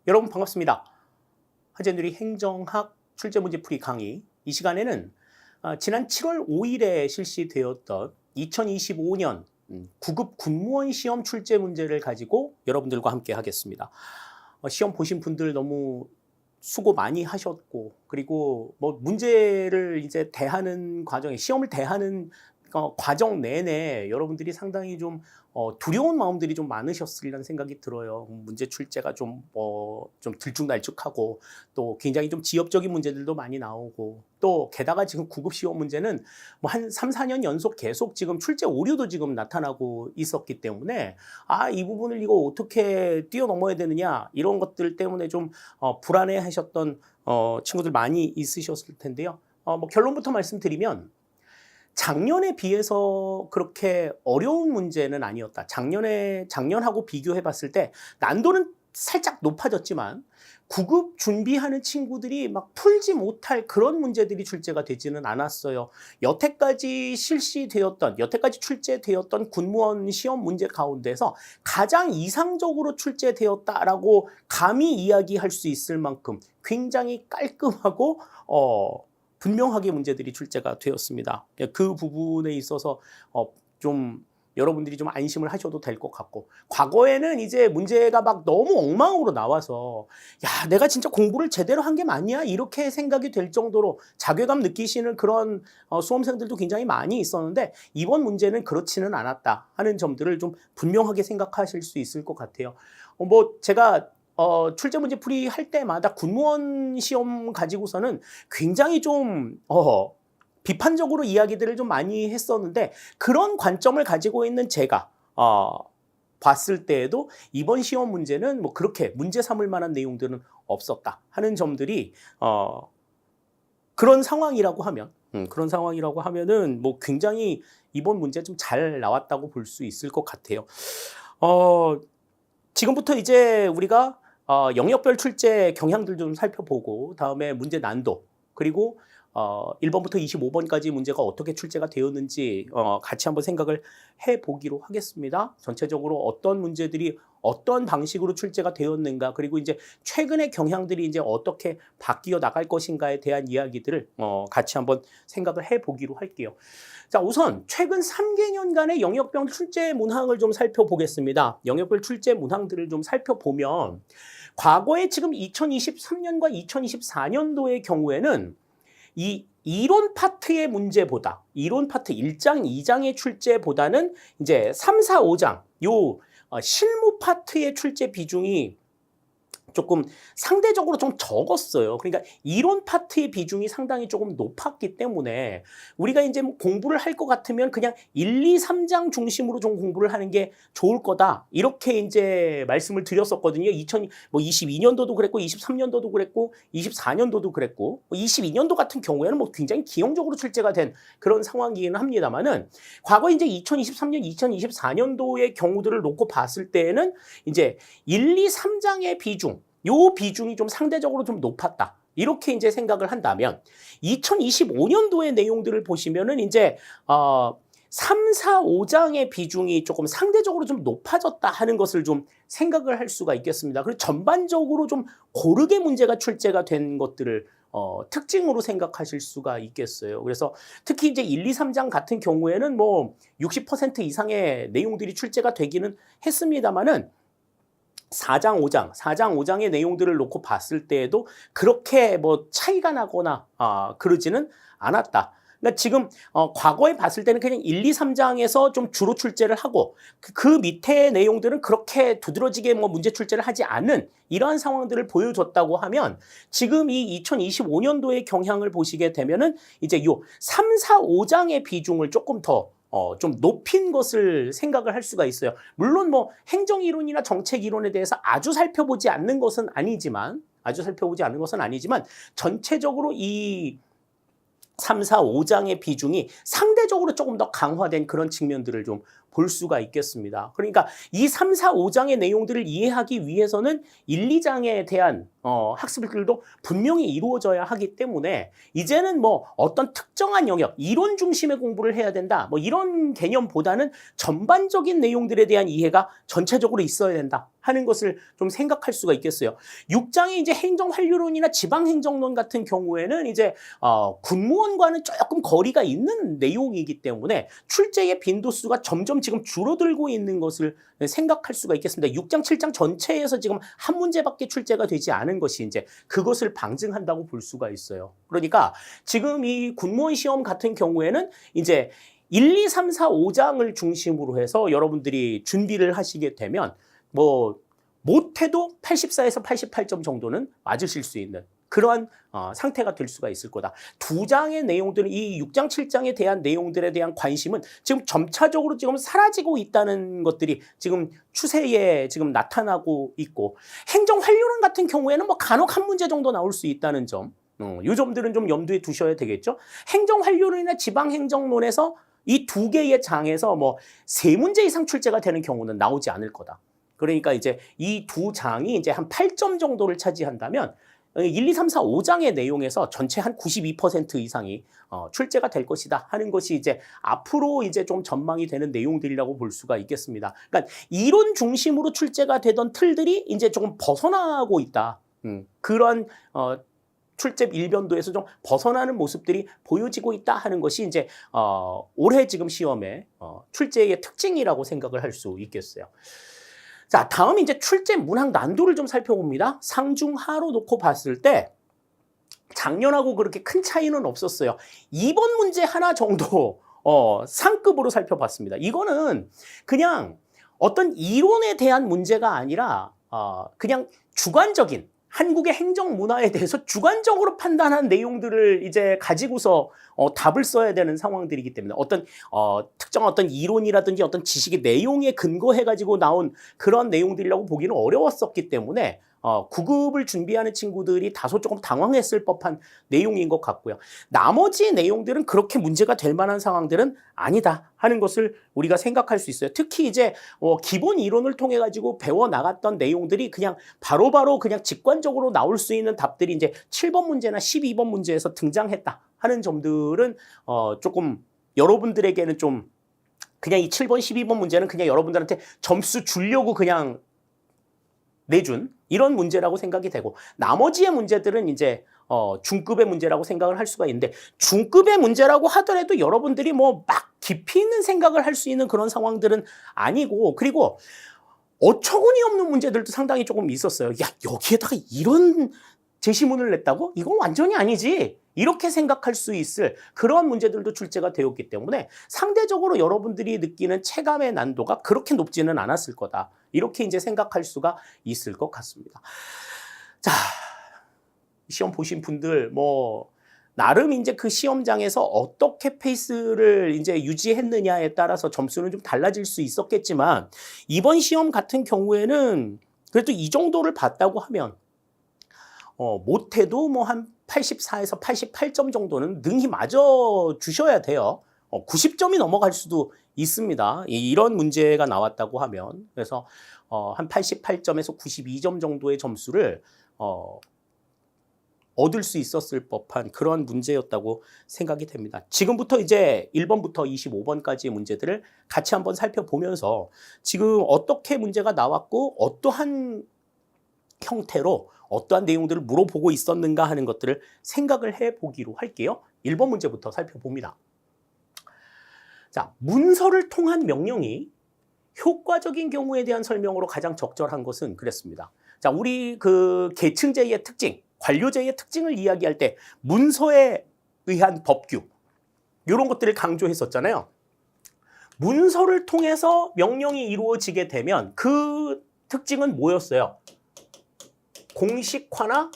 여러분 반갑습니다. 하재누리 행정학 출제문제풀이 강의. 이 시간에는 지난 7월 5일에 실시되었던 2025년 9급 군무원 시험 출제 문제를 가지고 여러분들과 함께 하겠습니다. 시험 보신 분들 너무 수고 많이 하셨고, 그리고 뭐 문제를 이제 대하는 과정에, 시험을 대하는 과정 내내 여러분들이 상당히 좀 두려운 마음들이 좀 많으셨으리라는 생각이 들어요. 문제 출제가 좀 들쭉날쭉하고, 또 굉장히 좀 지엽적인 문제들도 많이 나오고, 또 게다가 지금 9급 시험 문제는 뭐 한 3, 4년 연속 계속 지금 출제 오류도 지금 나타나고 있었기 때문에 이 부분을 이거 어떻게 뛰어넘어야 되느냐, 이런 것들 때문에 좀 불안해 하셨던 친구들 많이 있으셨을 텐데요. 뭐 결론부터 말씀드리면, 작년에 비해서 그렇게 어려운 문제는 아니었다. 작년하고 비교해 봤을 때 난도는 살짝 높아졌지만 9급 준비하는 친구들이 막 풀지 못할 그런 문제들이 출제가 되지는 않았어요. 여태까지 출제되었던 군무원 시험 문제 가운데서 가장 이상적으로 출제되었다라고 감히 이야기할 수 있을 만큼 굉장히 깔끔하고 분명하게 문제들이 출제가 되었습니다. 그 부분에 있어서 좀 여러분들이 좀 안심을 하셔도 될 것 같고, 과거에는 이제 문제가 막 너무 엉망으로 나와서 야, 내가 진짜 공부를 제대로 한 게 맞냐, 이렇게 생각이 될 정도로 자괴감 느끼시는 그런 수험생들도 굉장히 많이 있었는데, 이번 문제는 그렇지는 않았다 하는 점들을 좀 분명하게 생각하실 수 있을 것 같아요. 뭐 제가 출제 문제 풀이 할 때마다 군무원 시험 가지고서는 굉장히 좀 비판적으로 이야기들을 좀 많이 했었는데, 그런 관점을 가지고 있는 제가 봤을 때에도 이번 시험 문제는 뭐 그렇게 문제 삼을 만한 내용들은 없었다 하는 점들이 그런 상황이라고 하면은 뭐 굉장히 이번 문제 좀 잘 나왔다고 볼 수 있을 것 같아요. 지금부터 이제 우리가 영역별 출제 경향들 좀 살펴보고, 다음에 문제 난도, 그리고 1번부터 25번까지 문제가 어떻게 출제가 되었는지 같이 한번 생각을 해보기로 하겠습니다. 전체적으로 어떤 문제들이 어떤 방식으로 출제가 되었는가, 그리고 이제 최근의 경향들이 이제 어떻게 바뀌어 나갈 것인가에 대한 이야기들을 같이 한번 생각을 해보기로 할게요. 자, 우선 최근 3개년간의 영역별 출제 문항을 좀 살펴보겠습니다. 영역별 출제 문항들을 좀 살펴보면, 과거에 지금 2023년과 2024년도의 경우에는 이 이론 파트의 문제보다, 이론 파트 1장, 2장의 출제보다는 이제 3, 4, 5장, 요 실무 파트의 출제 비중이 조금 상대적으로 좀 적었어요. 그러니까 이론 파트의 비중이 상당히 조금 높았기 때문에 우리가 이제 뭐 공부를 할 것 같으면 그냥 1, 2, 3장 중심으로 좀 공부를 하는 게 좋을 거다, 이렇게 이제 말씀을 드렸었거든요. 2022년도도 그랬고, 23년도도 그랬고, 24년도도 그랬고, 22년도 같은 경우에는 뭐 굉장히 기형적으로 출제가 된 그런 상황이기는 합니다만은, 과거 이제 2023년, 2024년도의 경우들을 놓고 봤을 때에는 이제 1, 2, 3장의 비중이 좀 상대적으로 좀 높았다, 이렇게 이제 생각을 한다면, 2025년도의 내용들을 보시면은 이제 3, 4, 5장의 비중이 조금 상대적으로 좀 높아졌다 하는 것을 좀 생각을 할 수가 있겠습니다. 그리고 전반적으로 좀 고르게 문제가 출제가 된 것들을 특징으로 생각하실 수가 있겠어요. 그래서 특히 이제 1, 2, 3장 같은 경우에는 뭐 60% 이상의 내용들이 출제가 되기는 했습니다만은, 4장, 5장의 내용들을 놓고 봤을 때에도 그렇게 뭐 차이가 나거나 그러지는 않았다. 그러니까 지금 과거에 봤을 때는 그냥 1, 2, 3장에서 좀 주로 출제를 하고, 그 밑에 내용들은 그렇게 두드러지게 뭐 문제 출제를 하지 않는 이러한 상황들을 보여줬다고 하면, 지금 이 2025년도의 경향을 보시게 되면은 이제 요 3, 4, 5장의 비중을 조금 더 좀 높인 것을 생각을 할 수가 있어요. 물론 뭐 행정이론이나 정책이론에 대해서 아주 살펴보지 않는 것은 아니지만 전체적으로 이 3, 4, 5장의 비중이 상대적으로 조금 더 강화된 그런 측면들을 좀 볼 수가 있겠습니다. 그러니까 이 3, 4, 5장의 내용들을 이해하기 위해서는 1, 2장에 대한 학습들도 분명히 이루어져야 하기 때문에 이제는 뭐 어떤 특정한 영역, 이론 중심의 공부를 해야 된다. 뭐 이런 개념보다는 전반적인 내용들에 대한 이해가 전체적으로 있어야 된다 하는 것을 좀 생각할 수가 있겠어요. 6장의 이제 행정환류론이나 지방행정론 같은 경우에는 이제 군무원과는 조금 거리가 있는 내용이기 때문에 출제의 빈도수가 점점 지금 줄어들고 있는 것을 생각할 수가 있겠습니다. 6장, 7장 전체에서 지금 한 문제밖에 출제가 되지 않은 것이 이제 그것을 방증한다고 볼 수가 있어요. 그러니까 지금 이 군무원 시험 같은 경우에는 이제 1, 2, 3, 4, 5장을 중심으로 해서 여러분들이 준비를 하시게 되면 뭐 못해도 84에서 88점 정도는 맞으실 수 있는 그러한 상태가 될 수가 있을 거다. 두 장의 내용들은 이 6장, 7장에 대한 내용들에 대한 관심은 지금 점차적으로 지금 사라지고 있다는 것들이 지금 추세에 지금 나타나고 있고 행정환류론 같은 경우에는 뭐 간혹 한 문제 정도 나올 수 있다는 점, 이 점들은 좀 염두에 두셔야 되겠죠. 행정환류론이나 지방행정론에서 이 두 개의 장에서 뭐 세 문제 이상 출제가 되는 경우는 나오지 않을 거다. 그러니까 이제 이 두 장이 이제 한 8점 정도를 차지한다면 1, 2, 3, 4, 5장의 내용에서 전체 한 92% 이상이 출제가 될 것이다 하는 것이 이제 앞으로 이제 좀 전망이 되는 내용들이라고 볼 수가 있겠습니다. 그러니까 이론 중심으로 출제가 되던 틀들이 이제 조금 벗어나고 있다. 그런 출제 일변도에서 좀 벗어나는 모습들이 보여지고 있다 하는 것이 이제 올해 지금 시험의 출제의 특징이라고 생각을 할 수 있겠어요. 자, 다음 이제 출제 문항 난도를 좀 살펴봅니다. 상중하로 놓고 봤을 때 작년하고 그렇게 큰 차이는 없었어요. 2번 문제 하나 정도 상급으로 살펴봤습니다. 이거는 그냥 어떤 이론에 대한 문제가 아니라 그냥 주관적인 한국의 행정 문화에 대해서 주관적으로 판단한 내용들을 이제 가지고서 답을 써야 되는 상황들이기 때문에 어떤 특정한 어떤 이론이라든지 어떤 지식의 내용에 근거해가지고 나온 그런 내용들이라고 보기는 어려웠었기 때문에 9급을 준비하는 친구들이 다소 조금 당황했을 법한 내용인 것 같고요. 나머지 내용들은 그렇게 문제가 될 만한 상황들은 아니다 하는 것을 우리가 생각할 수 있어요. 특히 이제 기본 이론을 통해 가지고 배워 나갔던 내용들이 그냥 바로바로 그냥 직관적으로 나올 수 있는 답들이 이제 7번 문제나 12번 문제에서 등장했다 하는 점들은 조금 여러분들에게는 좀 그냥 이 7번, 12번 문제는 그냥 여러분들한테 점수 주려고 그냥 내준 이런 문제라고 생각이 되고 나머지의 문제들은 이제 중급의 문제라고 생각을 할 수가 있는데 중급의 문제라고 하더라도 여러분들이 뭐 막 깊이 있는 생각을 할 수 있는 그런 상황들은 아니고 그리고 어처구니 없는 문제들도 상당히 조금 있었어요. 야, 여기에다가 이런 제시문을 냈다고? 이건 완전히 아니지. 이렇게 생각할 수 있을 그런 문제들도 출제가 되었기 때문에 상대적으로 여러분들이 느끼는 체감의 난도가 그렇게 높지는 않았을 거다. 이렇게 이제 생각할 수가 있을 것 같습니다. 자, 시험 보신 분들 뭐 나름 이제 그 시험장에서 어떻게 페이스를 이제 유지했느냐에 따라서 점수는 좀 달라질 수 있었겠지만 이번 시험 같은 경우에는 그래도 이 정도를 봤다고 하면 못해도 뭐 한 84에서 88점 정도는 능히 맞아 주셔야 돼요. 90점이 넘어갈 수도 있습니다. 이런 문제가 나왔다고 하면. 그래서 한 88점에서 92점 정도의 점수를 얻을 수 있었을 법한 그런 문제였다고 생각이 됩니다. 지금부터 이제 1번부터 25번까지의 문제들을 같이 한번 살펴보면서 지금 어떻게 문제가 나왔고 어떠한 형태로 어떠한 내용들을 물어보고 있었는가 하는 것들을 생각을 해보기로 할게요. 1번 문제부터 살펴봅니다. 자, 문서를 통한 명령이 효과적인 경우에 대한 설명으로 가장 적절한 것은 그랬습니다. 자, 우리 그 계층제의 특징, 관료제의 특징을 이야기할 때 문서에 의한 법규 이런 것들을 강조했었잖아요. 문서를 통해서 명령이 이루어지게 되면 그 특징은 뭐였어요? 공식화나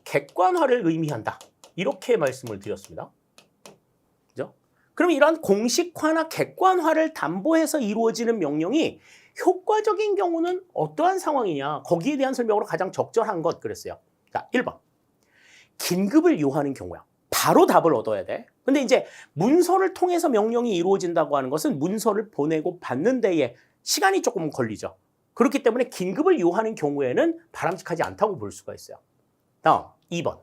객관화를 의미한다. 이렇게 말씀을 드렸습니다. 그죠? 그럼 이러한 공식화나 객관화를 담보해서 이루어지는 명령이 효과적인 경우는 어떠한 상황이냐? 거기에 대한 설명으로 가장 적절한 것 그랬어요. 자, 1번. 긴급을 요하는 경우야. 바로 답을 얻어야 돼. 근데 이제 문서를 통해서 명령이 이루어진다고 하는 것은 문서를 보내고 받는 데에 시간이 조금 걸리죠. 그렇기 때문에 긴급을 요하는 경우에는 바람직하지 않다고 볼 수가 있어요. 다음 2번.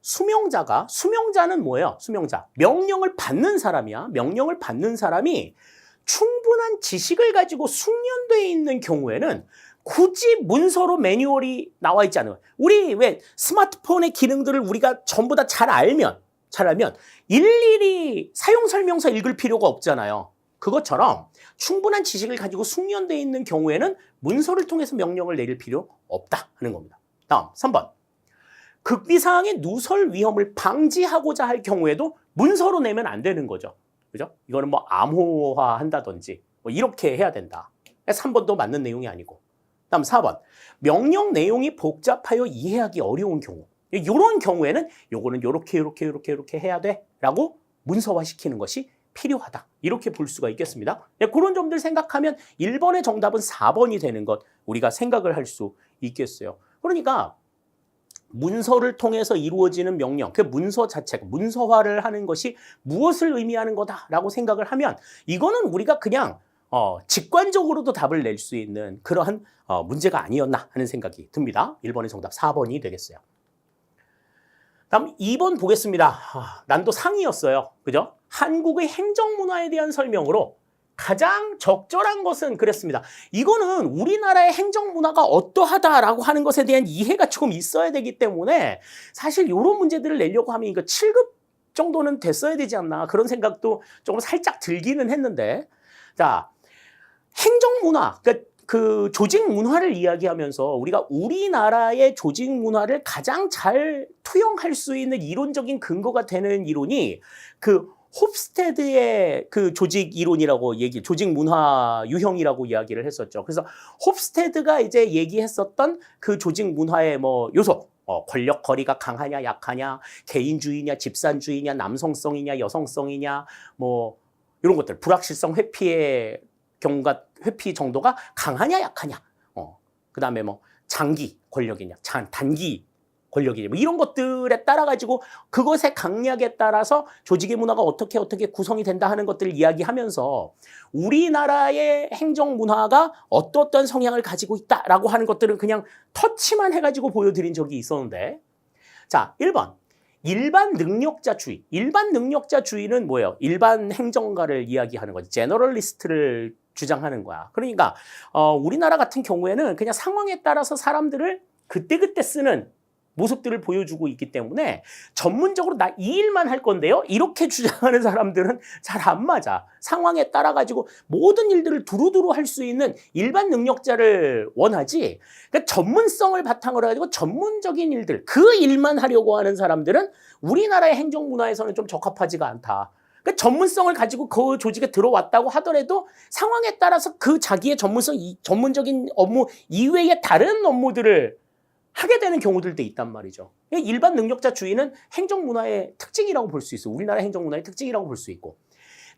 수명자는 뭐예요? 수명자. 명령을 받는 사람이야. 명령을 받는 사람이 충분한 지식을 가지고 숙련되어 있는 경우에는 굳이 문서로 매뉴얼이 나와 있지 않아요. 우리 왜 스마트폰의 기능들을 우리가 전부 다 잘 알면 일일이 사용 설명서 읽을 필요가 없잖아요. 그것처럼 충분한 지식을 가지고 숙련되어 있는 경우에는 문서를 통해서 명령을 내릴 필요 없다 하는 겁니다. 다음 3번. 극비상황의 누설 위험을 방지하고자 할 경우에도 문서로 내면 안 되는 거죠. 그죠? 이거는 뭐 암호화 한다든지 뭐 이렇게 해야 된다. 3번도 맞는 내용이 아니고. 다음 4번. 명령 내용이 복잡하여 이해하기 어려운 경우. 이런 경우에는 요거는 요렇게 해야 돼 라고 문서화 시키는 것이 필요하다. 이렇게 볼 수가 있겠습니다. 그런 점들 생각하면 1번의 정답은 4번이 되는 것 우리가 생각을 할 수 있겠어요. 그러니까 문서를 통해서 이루어지는 명령, 그 문서 자체가 문서화를 하는 것이 무엇을 의미하는 거다라고 생각을 하면 이거는 우리가 그냥 직관적으로도 답을 낼 수 있는 그러한 문제가 아니었나 하는 생각이 듭니다. 1번의 정답 4번이 되겠어요. 다음 2번 보겠습니다. 난도 상이었어요. 그죠? 한국의 행정문화에 대한 설명으로 가장 적절한 것은 그랬습니다. 이거는 우리나라의 행정문화가 어떠하다라고 하는 것에 대한 이해가 조금 있어야 되기 때문에 사실 이런 문제들을 내려고 하면 이거 7급 정도는 됐어야 되지 않나 그런 생각도 조금 살짝 들기는 했는데 자, 행정문화, 그러니까 그 조직 문화를 이야기하면서 우리가 우리나라의 조직 문화를 가장 잘 투영할 수 있는 이론적인 근거가 되는 이론이 그 홉스테드의 그 조직 이론이라고 조직 문화 유형이라고 이야기를 했었죠. 그래서 홉스테드가 이제 얘기했었던 그 조직 문화의 뭐 요소, 권력 거리가 강하냐 약하냐, 개인주의냐 집산주의냐, 남성성이냐 여성성이냐, 뭐 이런 것들, 불확실성 회피의 경우가 회피 정도가 강하냐 약하냐, 그다음에 뭐 장기 권력이냐 단기 권력이냐 뭐 이런 것들에 따라 가지고 그것의 강약에 따라서 조직의 문화가 어떻게 구성이 된다 하는 것들을 이야기하면서 우리나라의 행정 문화가 어떤 성향을 가지고 있다라고 하는 것들은 그냥 터치만 해가지고 보여드린 적이 있었는데 자 1번. 일반 능력자주의. 일반 능력자주의는 뭐예요? 일반 행정가를 이야기하는 거지. 제너럴리스트를 주장하는 거야. 그러니까 우리나라 같은 경우에는 그냥 상황에 따라서 사람들을 그때그때 쓰는 모습들을 보여주고 있기 때문에 전문적으로 나 이 일만 할 건데요. 이렇게 주장하는 사람들은 잘 안 맞아. 상황에 따라 가지고 모든 일들을 두루두루 할 수 있는 일반 능력자를 원하지. 그러니까 전문성을 바탕으로 해가지고 전문적인 일들, 그 일만 하려고 하는 사람들은 우리나라의 행정문화에서는 좀 적합하지가 않다. 그러니까 전문성을 가지고 그 조직에 들어왔다고 하더라도 상황에 따라서 그 자기의 전문적인 업무 이외의 다른 업무들을 하게 되는 경우들도 있단 말이죠. 일반 능력자주의는 행정문화의 특징이라고 볼 수 있어. 우리나라 행정문화의 특징이라고 볼 수 있고.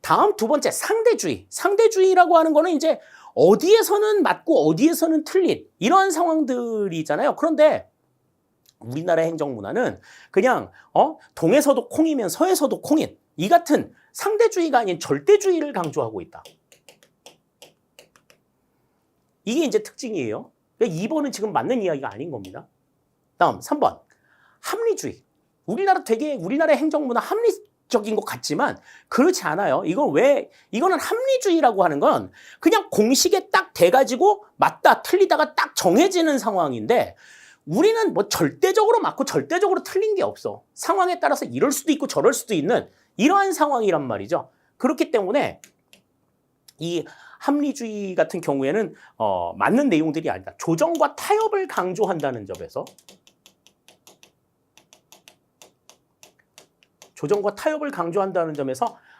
다음 두 번째, 상대주의. 상대주의라고 하는 거는 이제 어디에서는 맞고 어디에서는 틀린 이러한 상황들이잖아요. 그런데 우리나라 행정문화는 그냥 동에서도 콩이면 서에서도 콩인 이 같은 상대주의가 아닌 절대주의를 강조하고 있다. 이게 이제 특징이에요. 2번은 지금 맞는 이야기가 아닌 겁니다. 다음 3번. 합리주의. 우리나라의 행정문화 합리적인 것 같지만 그렇지 않아요. 이거는 합리주의라고 하는 건 그냥 공식에 딱 돼가지고 맞다 틀리다가 딱 정해지는 상황인데 우리는 뭐 절대적으로 맞고 절대적으로 틀린 게 없어. 상황에 따라서 이럴 수도 있고 저럴 수도 있는 이러한 상황이란 말이죠. 그렇기 때문에 이 합리주의 같은 경우에는 맞는 내용들이 아니다. 조정과 타협을 강조한다는 점에서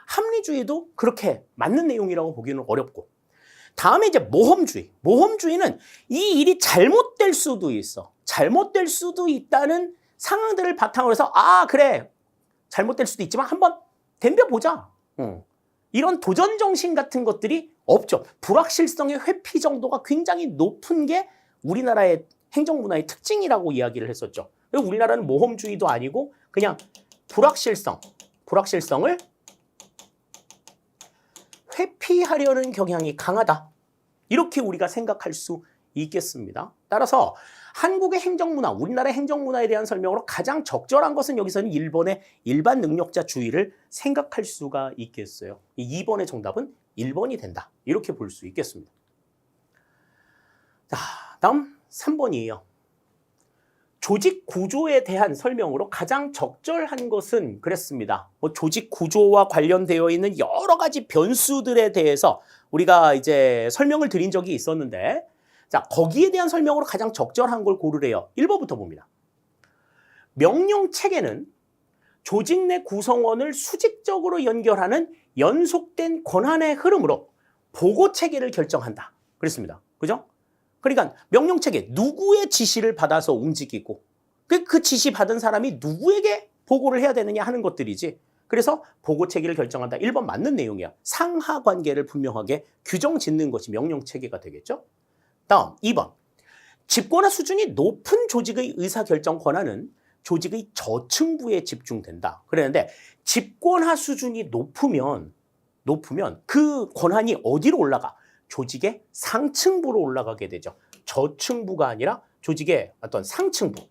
합리주의도 그렇게 맞는 내용이라고 보기는 어렵고 다음에 이제 모험주의. 모험주의는 이 일이 잘못될 수도 있어. 잘못될 수도 있다는 상황들을 바탕으로 해서 그래 잘못될 수도 있지만 한번 덤벼보자. 이런 도전 정신 같은 것들이 없죠. 불확실성의 회피 정도가 굉장히 높은 게 우리나라의 행정문화의 특징이라고 이야기를 했었죠. 그리고 우리나라는 모험주의도 아니고 그냥 불확실성을 회피하려는 경향이 강하다. 이렇게 우리가 생각할 수 있겠습니다. 따라서 한국의 행정문화, 우리나라의 행정문화에 대한 설명으로 가장 적절한 것은 여기서는 1번의 일반 능력자주의를 생각할 수가 있겠어요. 이 2번의 정답은 1번이 된다. 이렇게 볼 수 있겠습니다. 자, 다음 3번이에요. 조직 구조에 대한 설명으로 가장 적절한 것은 그랬습니다. 조직 구조와 관련되어 있는 여러 가지 변수들에 대해서 우리가 이제 설명을 드린 적이 있었는데, 자, 거기에 대한 설명으로 가장 적절한 걸 고르래요. 1번부터 봅니다. 명령 체계는 조직 내 구성원을 수직적으로 연결하는 연속된 권한의 흐름으로 보고 체계를 결정한다. 그랬습니다. 그죠? 그러니까 명령 체계, 누구의 지시를 받아서 움직이고 그 지시 받은 사람이 누구에게 보고를 해야 되느냐 하는 것들이지. 그래서 보고 체계를 결정한다. 1번 맞는 내용이야. 상하 관계를 분명하게 규정 짓는 것이 명령 체계가 되겠죠. 다음 2번. 집권화 수준이 높은 조직의 의사결정 권한은 조직의 저층부에 집중된다. 그랬는데 집권화 수준이 높으면 그 권한이 어디로 올라가? 조직의 상층부로 올라가게 되죠. 저층부가 아니라 조직의 어떤 상층부.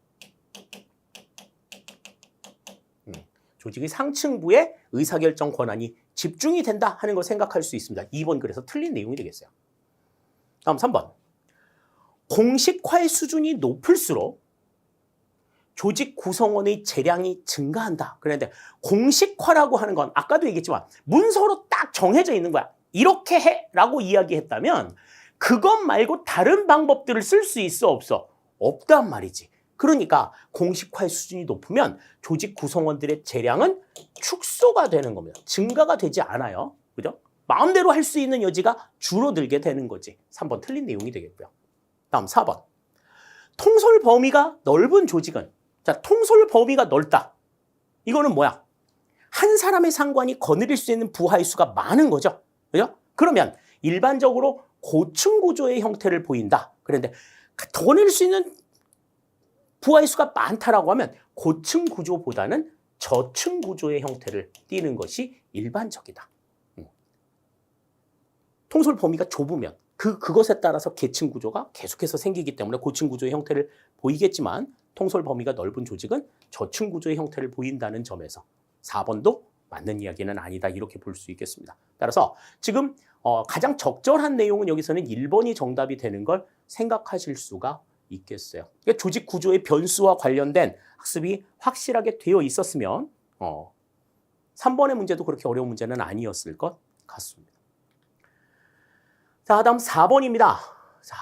조직의 상층부에 의사결정 권한이 집중이 된다 하는 걸 생각할 수 있습니다. 2번 그래서 틀린 내용이 되겠어요. 다음 3번. 공식화의 수준이 높을수록 조직 구성원의 재량이 증가한다. 그런데 공식화라고 하는 건 아까도 얘기했지만 문서로 딱 정해져 있는 거야. 이렇게 해라고 이야기했다면 그것 말고 다른 방법들을 쓸 수 있어 없어? 없단 말이지. 그러니까 공식화의 수준이 높으면 조직 구성원들의 재량은 축소가 되는 겁니다. 증가가 되지 않아요. 그죠? 마음대로 할 수 있는 여지가 줄어들게 되는 거지. 3번 틀린 내용이 되겠고요. 다음 4번. 통솔 범위가 넓은 조직은, 자, 통솔 범위가 넓다. 이거는 뭐야? 한 사람의 상관이 거느릴 수 있는 부하의 수가 많은 거죠. 그죠? 그러면 일반적으로 고층 구조의 형태를 보인다. 그런데 거느릴 수 있는 부하의 수가 많다라고 하면 고층 구조보다는 저층 구조의 형태를 띠는 것이 일반적이다. 통솔 범위가 좁으면 그것에 따라서 계층 구조가 계속해서 생기기 때문에 고층 구조의 형태를 보이겠지만 통솔 범위가 넓은 조직은 저층 구조의 형태를 보인다는 점에서 4번도 맞는 이야기는 아니다 이렇게 볼 수 있겠습니다. 따라서 지금 가장 적절한 내용은 여기서는 1번이 정답이 되는 걸 생각하실 수가 있겠어요. 그러니까 조직 구조의 변수와 관련된 학습이 확실하게 되어 있었으면 3번의 문제도 그렇게 어려운 문제는 아니었을 것 같습니다. 자, 다음 4번입니다. 자,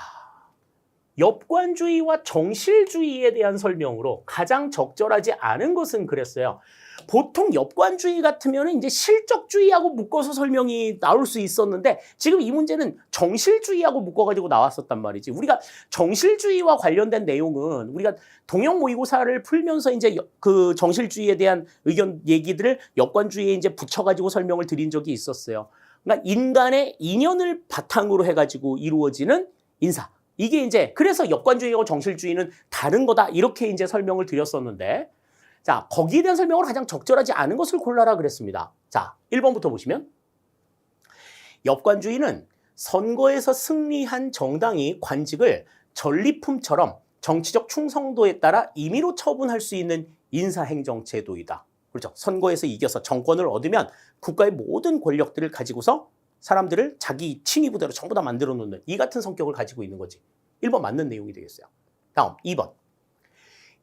엽관주의와 정실주의에 대한 설명으로 가장 적절하지 않은 것은 그랬어요. 보통 엽관주의 같으면 이제 실적주의하고 묶어서 설명이 나올 수 있었는데 지금 이 문제는 정실주의하고 묶어가지고 나왔었단 말이지. 우리가 정실주의와 관련된 내용은 우리가 동형 모의고사를 풀면서 이제 그 정실주의에 대한 의견 얘기들을 엽관주의에 이제 붙여가지고 설명을 드린 적이 있었어요. 그러니까 인간의 인연을 바탕으로 해가지고 이루어지는 인사. 이게 이제 그래서 엽관주의하고 정실주의는 다른 거다 이렇게 이제 설명을 드렸었는데, 자, 거기에 대한 설명으로 가장 적절하지 않은 것을 골라라 그랬습니다. 자, 1번부터 보시면 엽관주의는 선거에서 승리한 정당이 관직을 전리품처럼 정치적 충성도에 따라 임의로 처분할 수 있는 인사행정 제도이다. 그렇죠. 선거에서 이겨서 정권을 얻으면 국가의 모든 권력들을 가지고서 사람들을 자기 친위부대로 전부 다 만들어 놓는 이 같은 성격을 가지고 있는 거지. 1번 맞는 내용이 되겠어요. 다음 2번.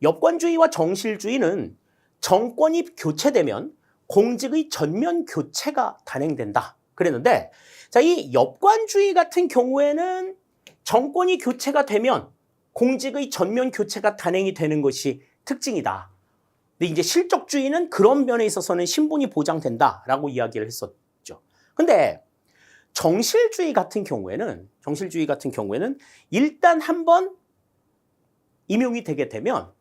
엽관주의와 정실주의는 정권이 교체되면 공직의 전면 교체가 단행된다. 그랬는데, 자, 이 엽관주의 같은 경우에는 정권이 교체가 되면 공직의 전면 교체가 단행이 되는 것이 특징이다. 근데 이제 실적주의는 그런 면에 있어서는 신분이 보장된다라고 이야기를 했었죠. 근데 정실주의 같은 경우에는 일단 한번 임용이 되게 되면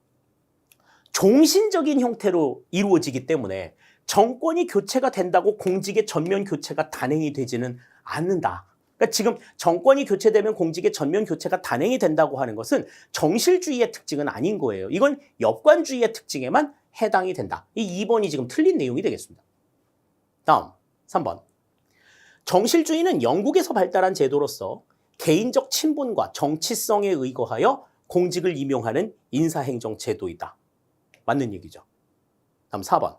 종신적인 형태로 이루어지기 때문에 정권이 교체가 된다고 공직의 전면 교체가 단행이 되지는 않는다. 그러니까 지금 정권이 교체되면 공직의 전면 교체가 단행이 된다고 하는 것은 정실주의의 특징은 아닌 거예요. 이건 엽관주의의 특징에만 해당이 된다. 이 2번이 지금 틀린 내용이 되겠습니다. 다음 3번. 정실주의는 영국에서 발달한 제도로서 개인적 친분과 정치성에 의거하여 공직을 임용하는 인사행정 제도이다. 맞는 얘기죠. 다음 4번.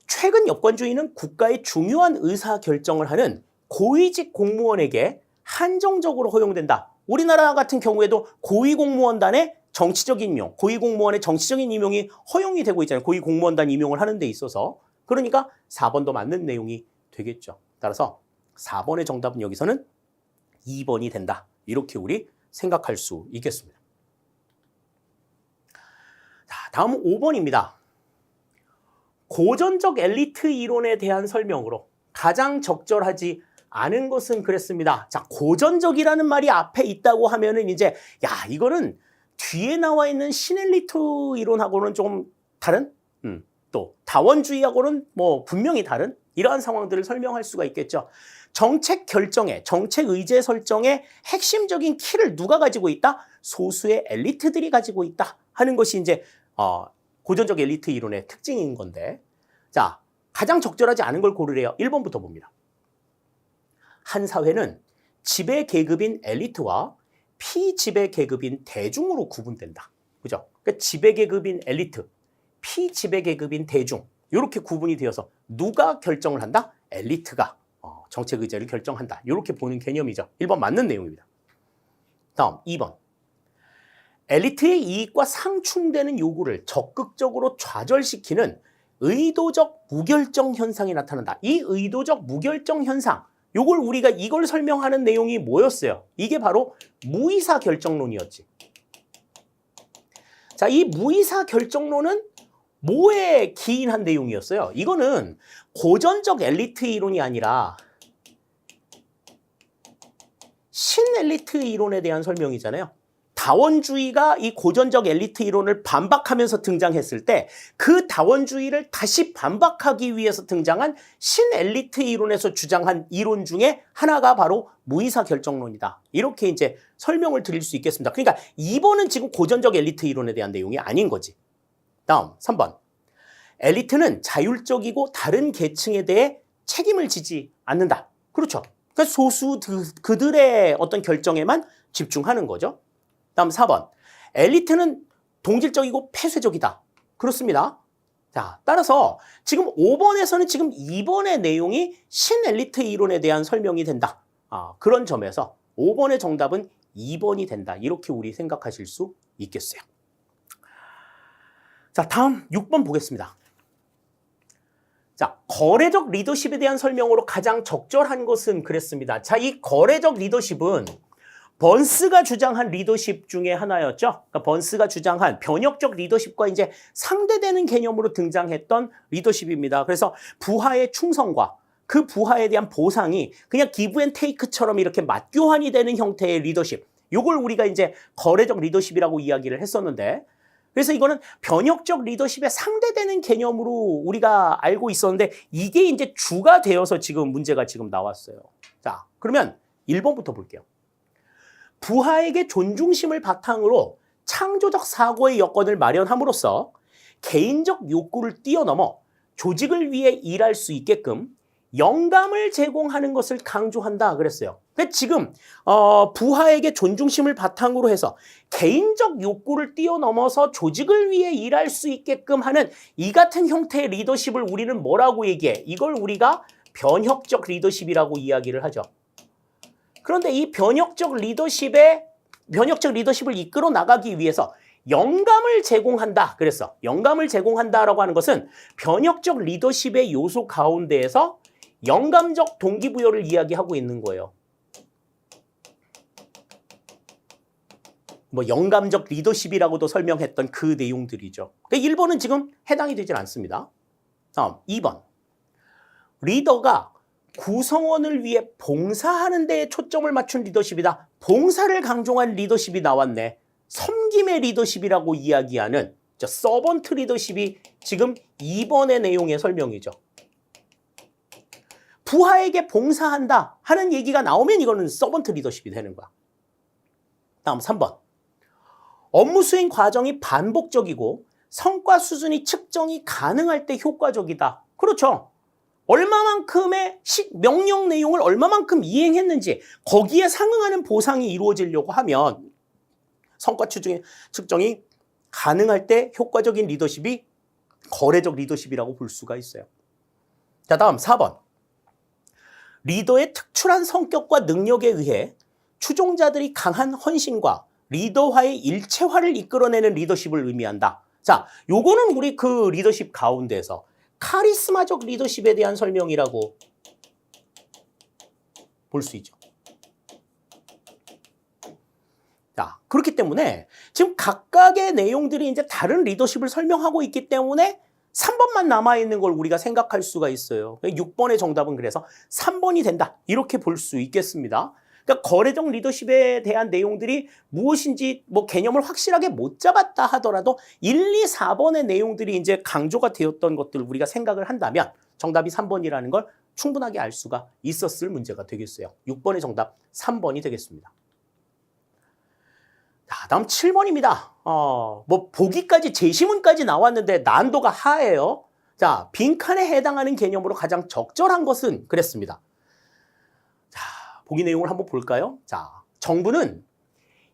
최근 여권주의는 국가의 중요한 의사결정을 하는 고위직 공무원에게 한정적으로 허용된다. 우리나라 같은 경우에도 고위공무원단의 정치적인 임용, 고위공무원의 정치적인 임용이 허용이 되고 있잖아요. 고위공무원단 임용을 하는 데 있어서. 그러니까 4번도 맞는 내용이 되겠죠. 따라서 4번의 정답은 여기서는 2번이 된다. 이렇게 우리 생각할 수 있겠습니다. 자, 다음은 5번입니다. 고전적 엘리트 이론에 대한 설명으로 가장 적절하지 않은 것은 그랬습니다. 자, 고전적이라는 말이 앞에 있다고 하면은 이제 이거는 뒤에 나와 있는 신엘리트 이론하고는 조금 다른 또 다원주의하고는 뭐 분명히 다른 이러한 상황들을 설명할 수가 있겠죠. 정책 결정에, 정책 의제 설정에 핵심적인 키를 누가 가지고 있다? 소수의 엘리트들이 가지고 있다 하는 것이 이제 고전적 엘리트 이론의 특징인 건데, 자, 가장 적절하지 않은 걸 고르래요. 1번부터 봅니다. 한 사회는 지배 계급인 엘리트와 피지배 계급인 대중으로 구분된다. 그죠? 그러니까 지배 계급인 엘리트, 피지배 계급인 대중, 이렇게 구분이 되어서 누가 결정을 한다? 엘리트가 정책 의제를 결정한다. 이렇게 보는 개념이죠. 1번 맞는 내용입니다. 다음 2번. 엘리트의 이익과 상충되는 요구를 적극적으로 좌절시키는 의도적 무결정 현상이 나타난다. 이 의도적 무결정 현상, 요걸 우리가 이걸 설명하는 내용이 뭐였어요? 이게 바로 무의사 결정론이었지. 자, 이 무의사 결정론은 뭐에 기인한 내용이었어요? 이거는 고전적 엘리트 이론이 아니라 신엘리트 이론에 대한 설명이잖아요. 다원주의가 이 고전적 엘리트 이론을 반박하면서 등장했을 때 그 다원주의를 다시 반박하기 위해서 등장한 신엘리트 이론에서 주장한 이론 중에 하나가 바로 무의사 결정론이다. 이렇게 이제 설명을 드릴 수 있겠습니다. 그러니까 2번은 지금 고전적 엘리트 이론에 대한 내용이 아닌 거지. 다음 3번. 엘리트는 자율적이고 다른 계층에 대해 책임을 지지 않는다. 그렇죠. 그러니까 소수 그들의 어떤 결정에만 집중하는 거죠. 다음 4번. 엘리트는 동질적이고 폐쇄적이다. 그렇습니다. 자, 따라서 지금 5번에서는 지금 2번의 내용이 신엘리트 이론에 대한 설명이 된다. 그런 점에서 5번의 정답은 2번이 된다. 이렇게 우리 생각하실 수 있겠어요. 자, 다음 6번 보겠습니다. 자, 거래적 리더십에 대한 설명으로 가장 적절한 것은 그랬습니다. 자, 이 거래적 리더십은 번스가 주장한 리더십 중에 하나였죠. 그러니까 번스가 주장한 변혁적 리더십과 이제 상대되는 개념으로 등장했던 리더십입니다. 그래서 부하의 충성과 그 부하에 대한 보상이 그냥 기브 앤 테이크처럼 이렇게 맞교환이 되는 형태의 리더십. 요걸 우리가 이제 거래적 리더십이라고 이야기를 했었는데, 그래서 이거는 변혁적 리더십에 상대되는 개념으로 우리가 알고 있었는데 이게 이제 주가 되어서 지금 문제가 지금 나왔어요. 자, 그러면 1번부터 볼게요. 부하에게 존중심을 바탕으로 창조적 사고의 여건을 마련함으로써 개인적 욕구를 뛰어넘어 조직을 위해 일할 수 있게끔 영감을 제공하는 것을 강조한다 그랬어요. 근데 지금 부하에게 존중심을 바탕으로 해서 개인적 욕구를 뛰어넘어서 조직을 위해 일할 수 있게끔 하는 이 같은 형태의 리더십을 우리는 뭐라고 얘기해? 이걸 우리가 변혁적 리더십이라고 이야기를 하죠. 그런데 이 변혁적 리더십을 이끌어 나가기 위해서 영감을 제공한다 그랬어. 영감을 제공한다라고 하는 것은 변혁적 리더십의 요소 가운데에서 영감적 동기부여를 이야기하고 있는 거예요. 뭐 영감적 리더십이라고도 설명했던 그 내용들이죠. 그러니까 1번은 지금 해당이 되질 않습니다. 다음 2번. 리더가 구성원을 위해 봉사하는 데에 초점을 맞춘 리더십이다. 봉사를 강조한 리더십이 나왔네. 섬김의 리더십이라고 이야기하는 서번트 리더십이 지금 2번의 내용의 설명이죠. 부하에게 봉사한다 하는 얘기가 나오면 이거는 서번트 리더십이 되는 거야. 다음 3번. 업무 수행 과정이 반복적이고 성과 수준이 측정이 가능할 때 효과적이다. 그렇죠. 얼마만큼의 명령 내용을 얼마만큼 이행했는지 거기에 상응하는 보상이 이루어지려고 하면 성과 측정이 가능할 때 효과적인 리더십이 거래적 리더십이라고 볼 수가 있어요. 자, 다음 4번. 리더의 특출한 성격과 능력에 의해 추종자들이 강한 헌신과 리더와의 일체화를 이끌어내는 리더십을 의미한다. 자, 요거는 우리 그 리더십 가운데서 카리스마적 리더십에 대한 설명이라고 볼 수 있죠. 자, 그렇기 때문에 지금 각각의 내용들이 이제 다른 리더십을 설명하고 있기 때문에 3번만 남아있는 걸 우리가 생각할 수가 있어요. 6번의 정답은 그래서 3번이 된다. 이렇게 볼 수 있겠습니다. 그러니까 거래적 리더십에 대한 내용들이 무엇인지 뭐 개념을 확실하게 못 잡았다 하더라도 1, 2, 4번의 내용들이 이제 강조가 되었던 것들을 우리가 생각을 한다면 정답이 3번이라는 걸 충분하게 알 수가 있었을 문제가 되겠어요. 6번의 정답 3번이 되겠습니다. 자, 다음 7번입니다. 뭐 보기까지 제시문까지 나왔는데 난도가 하예요. 자, 빈칸에 해당하는 개념으로 가장 적절한 것은 그랬습니다. 자, 보기 내용을 한번 볼까요? 자, 정부는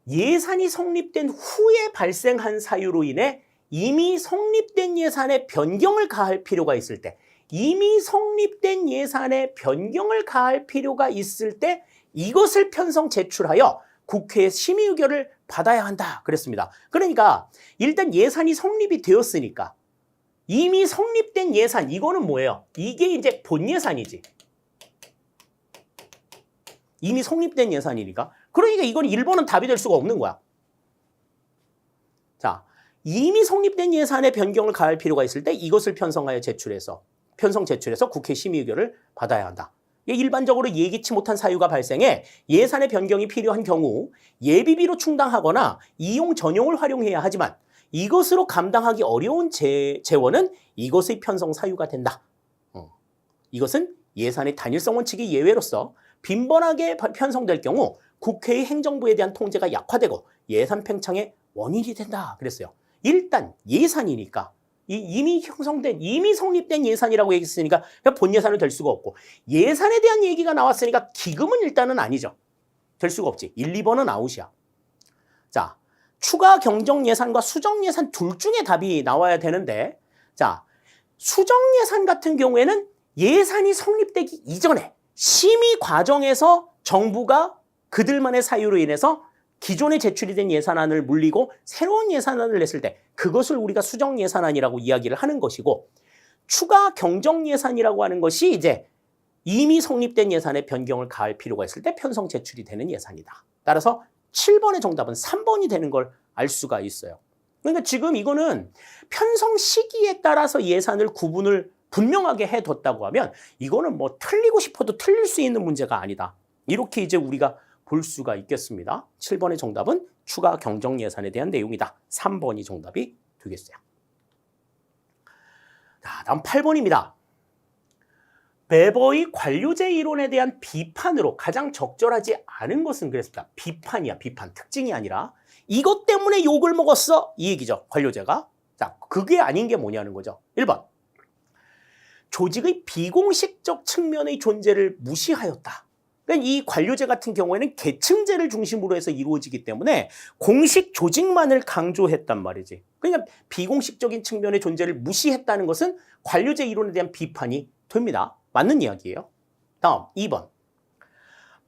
예산이 성립된 후에 발생한 사유로 인해 이미 성립된 예산에 변경을 가할 필요가 있을 때, 이미 성립된 예산에 변경을 가할 필요가 있을 때 이것을 편성 제출하여 국회의 심의 의결을 받아야 한다 그랬습니다. 그러니까 일단 예산이 성립이 되었으니까 이미 성립된 예산, 이거는 뭐예요? 이게 이제 본 예산이지. 이미 성립된 예산이니까. 그러니까 이건 1번은 답이 될 수가 없는 거야. 자, 이미 성립된 예산에 변경을 가할 필요가 있을 때 이것을 편성 제출해서 국회 심의 의결을 받아야 한다. 일반적으로 예기치 못한 사유가 발생해 예산의 변경이 필요한 경우 예비비로 충당하거나 이용 전용을 활용해야 하지만 이것으로 감당하기 어려운 재원은 이것의 편성 사유가 된다. 이것은 예산의 단일성 원칙이 예외로서 빈번하게 편성될 경우 국회의 행정부에 대한 통제가 약화되고 예산 팽창의 원인이 된다 그랬어요. 일단 예산이니까 이미 성립된 예산이라고 얘기했으니까 본 예산은 될 수가 없고 예산에 대한 얘기가 나왔으니까 기금은 일단은 아니죠. 될 수가 없지. 1, 2번은 아웃이야. 자, 추가 경정 예산과 수정 예산 둘 중에 답이 나와야 되는데 자, 수정 예산 같은 경우에는 예산이 성립되기 이전에 심의 과정에서 정부가 그들만의 사유로 인해서 기존에 제출이 된 예산안을 물리고 새로운 예산안을 냈을 때 그것을 우리가 수정 예산안이라고 이야기를 하는 것이고 추가 경정 예산이라고 하는 것이 이제 이미 성립된 예산에 변경을 가할 필요가 있을 때 편성 제출이 되는 예산이다. 따라서 7번의 정답은 3번이 되는 걸 알 수가 있어요. 그러니까 지금 이거는 편성 시기에 따라서 예산을 구분을 분명하게 해뒀다고 하면 이거는 뭐 틀리고 싶어도 틀릴 수 있는 문제가 아니다. 이렇게 이제 우리가 볼 수가 있겠습니다. 7번의 정답은 추가 경정 예산에 대한 내용이다. 3번이 정답이 되겠어요. 자, 다음 8번입니다. 베버의 관료제 이론에 대한 비판으로 가장 적절하지 않은 것은 그랬습니다. 비판이야, 비판. 특징이 아니라 이것 때문에 욕을 먹었어 이 얘기죠. 관료제가. 자, 그게 아닌 게 뭐냐는 거죠. 1번. 조직의 비공식적 측면의 존재를 무시하였다. 그러니까 이 관료제 같은 경우에는 계층제를 중심으로 해서 이루어지기 때문에 공식 조직만을 강조했단 말이지. 그러니까 비공식적인 측면의 존재를 무시했다는 것은 관료제 이론에 대한 비판이 됩니다. 맞는 이야기예요. 다음 2번.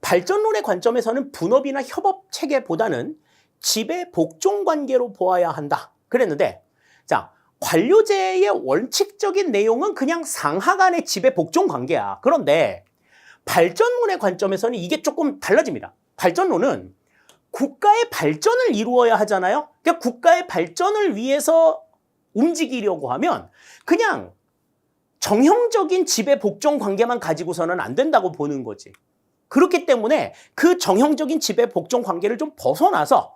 발전론의 관점에서는 분업이나 협업 체계보다는 지배 복종 관계로 보아야 한다. 그랬는데 자, 관료제의 원칙적인 내용은 그냥 상하 간의 지배 복종 관계야. 그런데 발전론의 관점에서는 이게 조금 달라집니다. 발전론은 국가의 발전을 이루어야 하잖아요. 그러니까 국가의 발전을 위해서 움직이려고 하면 그냥 정형적인 지배 복종 관계만 가지고서는 안 된다고 보는 거지. 그렇기 때문에 그 정형적인 지배 복종 관계를 좀 벗어나서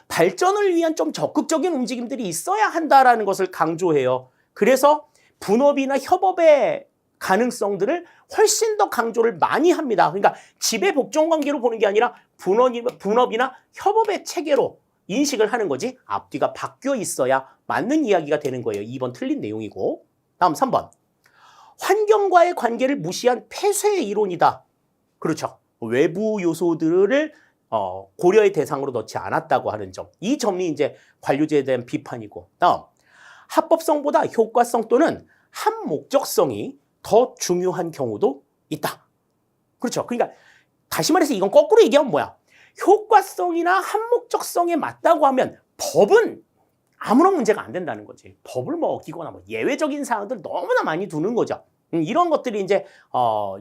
발전을 위한 좀 적극적인 움직임들이 있어야 한다라는 것을 강조해요. 그래서 분업이나 협업의 가능성들을 훨씬 더 강조를 많이 합니다. 그러니까 지배 복종 관계로 보는 게 아니라 분업이나 협업의 체계로 인식을 하는 거지 앞뒤가 바뀌어 있어야 맞는 이야기가 되는 거예요. 2번 틀린 내용이고. 다음 3번. 환경과의 관계를 무시한 폐쇄의 이론이다. 그렇죠. 외부 요소들을 고려의 대상으로 넣지 않았다고 하는 점. 이 점이 이제 관료제에 대한 비판이고. 다음, 합법성보다 효과성 또는 한목적성이 더 중요한 경우도 있다. 그렇죠. 그러니까 다시 말해서 이건 거꾸로 얘기하면 뭐야? 효과성이나 한목적성에 맞다고 하면 법은 아무런 문제가 안 된다는 거지. 법을 뭐 어기거나 뭐 예외적인 사항들 너무나 많이 두는 거죠. 이런 것들이 이제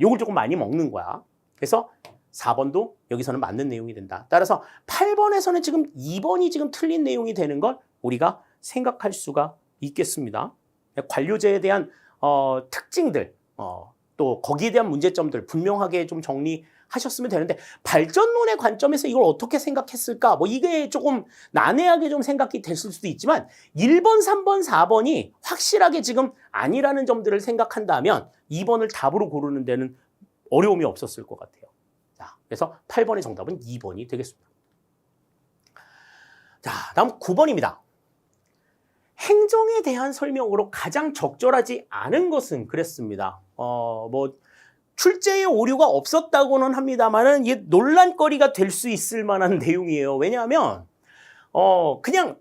욕을 조금 많이 먹는 거야. 그래서 4번도 여기서는 맞는 내용이 된다. 따라서 8번에서는 지금 2번이 지금 틀린 내용이 되는 걸 우리가 생각할 수가 있겠습니다. 관료제에 대한 특징들, 또 거기에 대한 문제점들 분명하게 좀 정리하셨으면 되는데, 발전론의 관점에서 이걸 어떻게 생각했을까? 뭐 이게 조금 난해하게 좀 생각이 됐을 수도 있지만 1번, 3번, 4번이 확실하게 지금 아니라는 점들을 생각한다면 2번을 답으로 고르는 데는 어려움이 없었을 것 같아요. 자, 그래서 8번의 정답은 2번이 되겠습니다. 자, 다음 9번입니다. 행정에 대한 설명으로 가장 적절하지 않은 것은 그랬습니다. 뭐 출제에 오류가 없었다고는 합니다만은 이게 논란거리가 될 수 있을 만한 내용이에요. 왜냐하면 그냥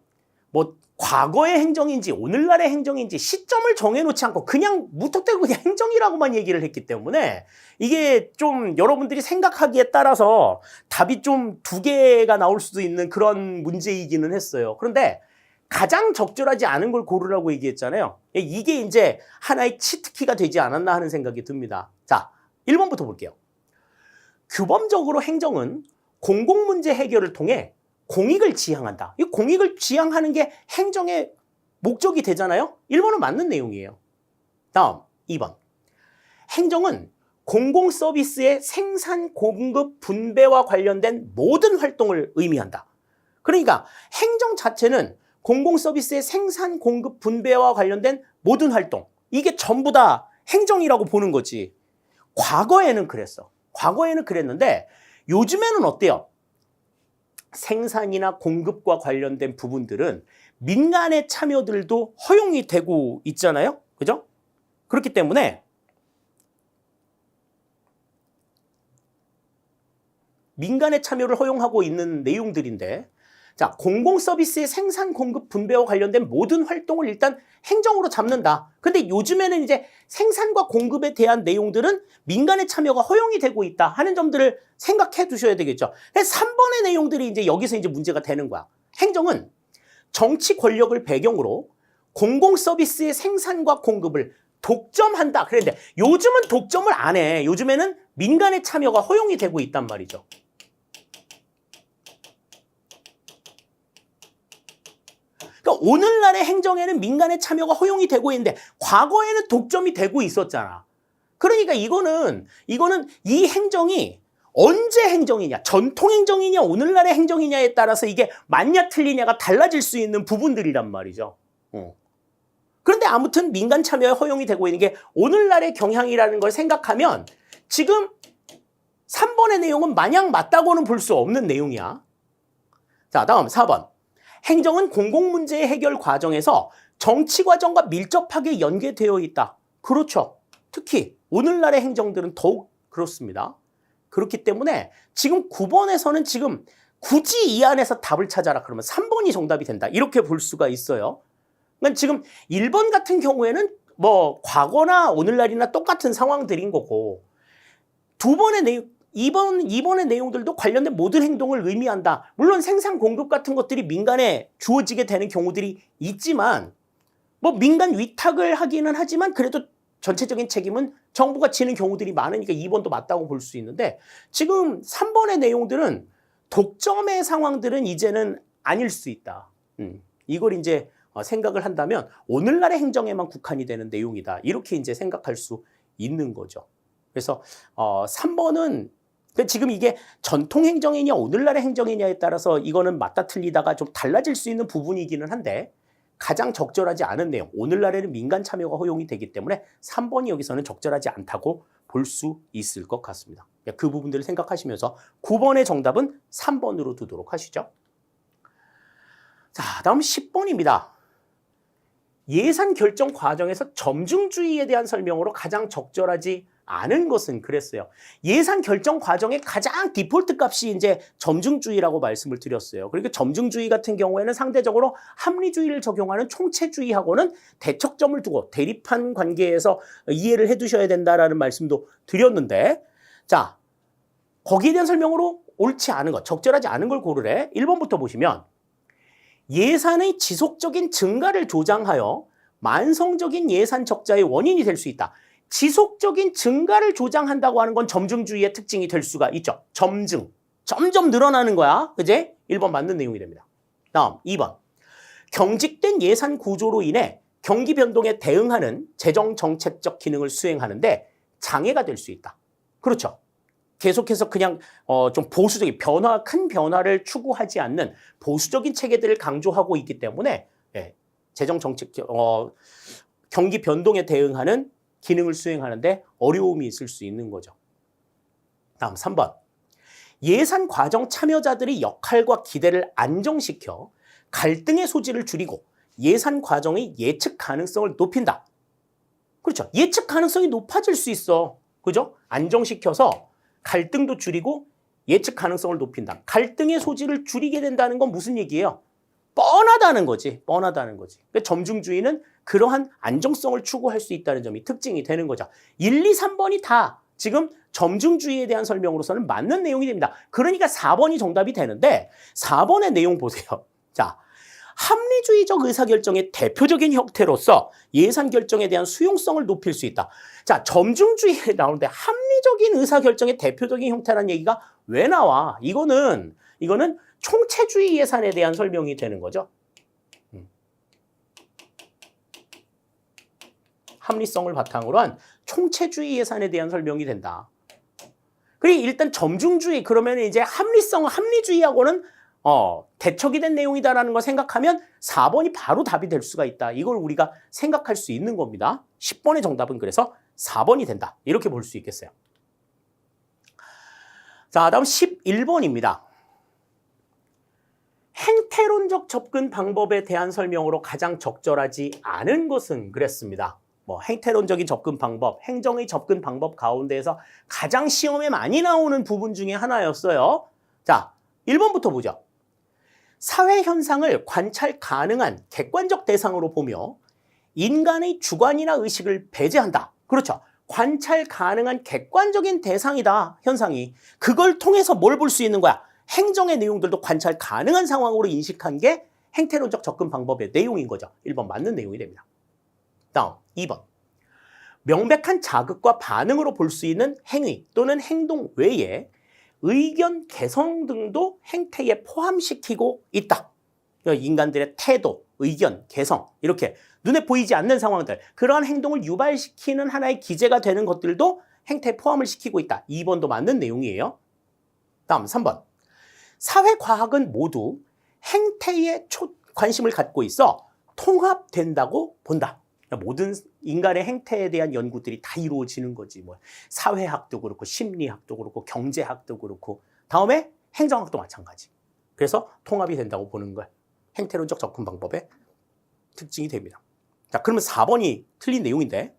뭐 과거의 행정인지 오늘날의 행정인지 시점을 정해놓지 않고 그냥 무턱대고 그냥 행정이라고만 얘기를 했기 때문에 이게 좀 여러분들이 생각하기에 따라서 답이 좀 두 개가 나올 수도 있는 그런 문제이기는 했어요. 그런데 가장 적절하지 않은 걸 고르라고 얘기했잖아요. 이게 이제 하나의 치트키가 되지 않았나 하는 생각이 듭니다. 자, 1번부터 볼게요. 규범적으로 행정은 공공문제 해결을 통해 공익을 지향한다. 이 공익을 지향하는 게 행정의 목적이 되잖아요. 1번은 맞는 내용이에요. 다음 2번. 행정은 공공 서비스의 생산, 공급, 분배와 관련된 모든 활동을 의미한다. 그러니까 행정 자체는 공공 서비스의 생산, 공급, 분배와 관련된 모든 활동, 이게 전부 다 행정이라고 보는 거지. 과거에는 그랬어. 과거에는 그랬는데 요즘에는 어때요? 생산이나 공급과 관련된 부분들은 민간의 참여들도 허용이 되고 있잖아요. 그죠? 그렇기 때문에 민간의 참여를 허용하고 있는 내용들인데, 자, 공공 서비스의 생산, 공급, 분배와 관련된 모든 활동을 일단 행정으로 잡는다. 근데 요즘에는 이제 생산과 공급에 대한 내용들은 민간의 참여가 허용이 되고 있다 하는 점들을 생각해 두셔야 되겠죠. 3번의 내용들이 이제 여기서 이제 문제가 되는 거야. 행정은 정치 권력을 배경으로 공공 서비스의 생산과 공급을 독점한다. 그런데 요즘은 독점을 안 해. 요즘에는 민간의 참여가 허용이 되고 있단 말이죠. 그러니까 오늘날의 행정에는 민간의 참여가 허용이 되고 있는데 과거에는 독점이 되고 있었잖아. 그러니까 이거는 이 행정이 언제 행정이냐, 전통 행정이냐, 오늘날의 행정이냐에 따라서 이게 맞냐 틀리냐가 달라질 수 있는 부분들이란 말이죠. 그런데 아무튼 민간 참여에 허용이 되고 있는 게 오늘날의 경향이라는 걸 생각하면 지금 3번의 내용은 마냥 맞다고는 볼 수 없는 내용이야. 자, 다음 4번. 행정은 공공문제의 해결 과정에서 정치 과정과 밀접하게 연계되어 있다. 그렇죠. 특히 오늘날의 행정들은 더욱 그렇습니다. 그렇기 때문에 지금 9번에서는 지금 굳이 이 안에서 답을 찾아라 그러면 3번이 정답이 된다. 이렇게 볼 수가 있어요. 그러니까 지금 1번 같은 경우에는 뭐 과거나 오늘날이나 똑같은 상황들인 거고, 2번의 내용, 2번의 내용들도 관련된 모든 행동을 의미한다. 물론 생산 공급 같은 것들이 민간에 주어지게 되는 경우들이 있지만 뭐 민간 위탁을 하기는 하지만 그래도 전체적인 책임은 정부가 지는 경우들이 많으니까 2번도 맞다고 볼 수 있는데, 지금 3번의 내용들은 독점의 상황들은 이제는 아닐 수 있다. 이걸 이제 생각을 한다면 오늘날의 행정에만 국한이 되는 내용이다. 이렇게 이제 생각할 수 있는 거죠. 그래서 3번은 지금 이게 전통 행정이냐 오늘날의 행정이냐에 따라서 이거는 맞다 틀리다가 좀 달라질 수 있는 부분이기는 한데, 가장 적절하지 않은 내용, 오늘날에는 민간 참여가 허용이 되기 때문에 3번이 여기서는 적절하지 않다고 볼 수 있을 것 같습니다. 그 부분들을 생각하시면서 9번의 정답은 3번으로 두도록 하시죠. 자, 다음 10번입니다. 예산 결정 과정에서 점중주의에 대한 설명으로 가장 적절하지 않은 것은 그랬어요. 예산 결정 과정의 가장 디폴트 값이 이제 점중주의라고 말씀을 드렸어요. 그리고 점중주의 같은 경우에는 상대적으로 합리주의를 적용하는 총체주의하고는 대척점을 두고 대립한 관계에서 이해를 해두셔야 된다라는 말씀도 드렸는데, 자, 거기에 대한 설명으로 옳지 않은 것, 적절하지 않은 걸 고르래. 1번부터 보시면 예산의 지속적인 증가를 조장하여 만성적인 예산 적자의 원인이 될 수 있다. 지속적인 증가를 조장한다고 하는 건 점증주의의 특징이 될 수가 있죠. 점증. 점점 늘어나는 거야. 그제? 1번 맞는 내용이 됩니다. 다음 2번. 경직된 예산 구조로 인해 경기 변동에 대응하는 재정 정책적 기능을 수행하는데 장애가 될 수 있다. 그렇죠. 계속해서 그냥 좀 보수적인 큰 변화를 추구하지 않는 보수적인 체계들을 강조하고 있기 때문에 재정 정책 경기 변동에 대응하는 기능을 수행하는데 어려움이 있을 수 있는 거죠. 다음 3번. 예산 과정 참여자들의 역할과 기대를 안정시켜 갈등의 소지를 줄이고 예산 과정의 예측 가능성을 높인다. 그렇죠. 예측 가능성이 높아질 수 있어. 그죠? 안정시켜서 갈등도 줄이고 예측 가능성을 높인다. 갈등의 소지를 줄이게 된다는 건 무슨 얘기예요? 뻔하다는 거지. 뻔하다는 거지. 그러니까 점중주의는 그러한 안정성을 추구할 수 있다는 점이 특징이 되는 거죠. 1, 2, 3번이 다 지금 점중주의에 대한 설명으로서는 맞는 내용이 됩니다. 그러니까 4번이 정답이 되는데 4번의 내용 보세요. 자, 합리주의적 의사결정의 대표적인 형태로서 예산 결정에 대한 수용성을 높일 수 있다. 자, 점중주의에 나오는데 합리적인 의사결정의 대표적인 형태라는 얘기가 왜 나와? 이거는 총체주의 예산에 대한 설명이 되는 거죠. 합리성을 바탕으로 한 총체주의 예산에 대한 설명이 된다. 그리고 일단 점중주의 그러면 이제 합리주의하고는 대척이 된 내용이다라는 걸 생각하면 4번이 바로 답이 될 수가 있다. 이걸 우리가 생각할 수 있는 겁니다. 10번의 정답은 그래서 4번이 된다. 이렇게 볼 수 있겠어요. 자, 다음 11번입니다. 행태론적 접근 방법에 대한 설명으로 가장 적절하지 않은 것은 그랬습니다. 행태론적인 접근 방법, 행정의 접근 방법 가운데에서 가장 시험에 많이 나오는 부분 중에 하나였어요. 자, 1번부터 보죠. 사회 현상을 관찰 가능한 객관적 대상으로 보며 인간의 주관이나 의식을 배제한다. 그렇죠. 관찰 가능한 객관적인 대상이다, 현상이. 그걸 통해서 뭘 볼 수 있는 거야? 행정의 내용들도 관찰 가능한 상황으로 인식한 게 행태론적 접근 방법의 내용인 거죠. 1번 맞는 내용이 됩니다. 다음 2번. 명백한 자극과 반응으로 볼 수 있는 행위 또는 행동 외에 의견 개성 등도 행태에 포함시키고 있다. 인간들의 태도, 의견, 개성 이렇게 눈에 보이지 않는 상황들, 그러한 행동을 유발시키는 하나의 기제가 되는 것들도 행태에 포함을 시키고 있다. 2번도 맞는 내용이에요. 다음 3번. 사회과학은 모두 행태에 관심을 갖고 있어 통합된다고 본다. 모든 인간의 행태에 대한 연구들이 다 이루어지는 거지. 사회학도 그렇고 심리학도 그렇고 경제학도 그렇고 다음에 행정학도 마찬가지. 그래서 통합이 된다고 보는 걸 행태론적 접근 방법의 특징이 됩니다. 자, 그러면 4번이 틀린 내용인데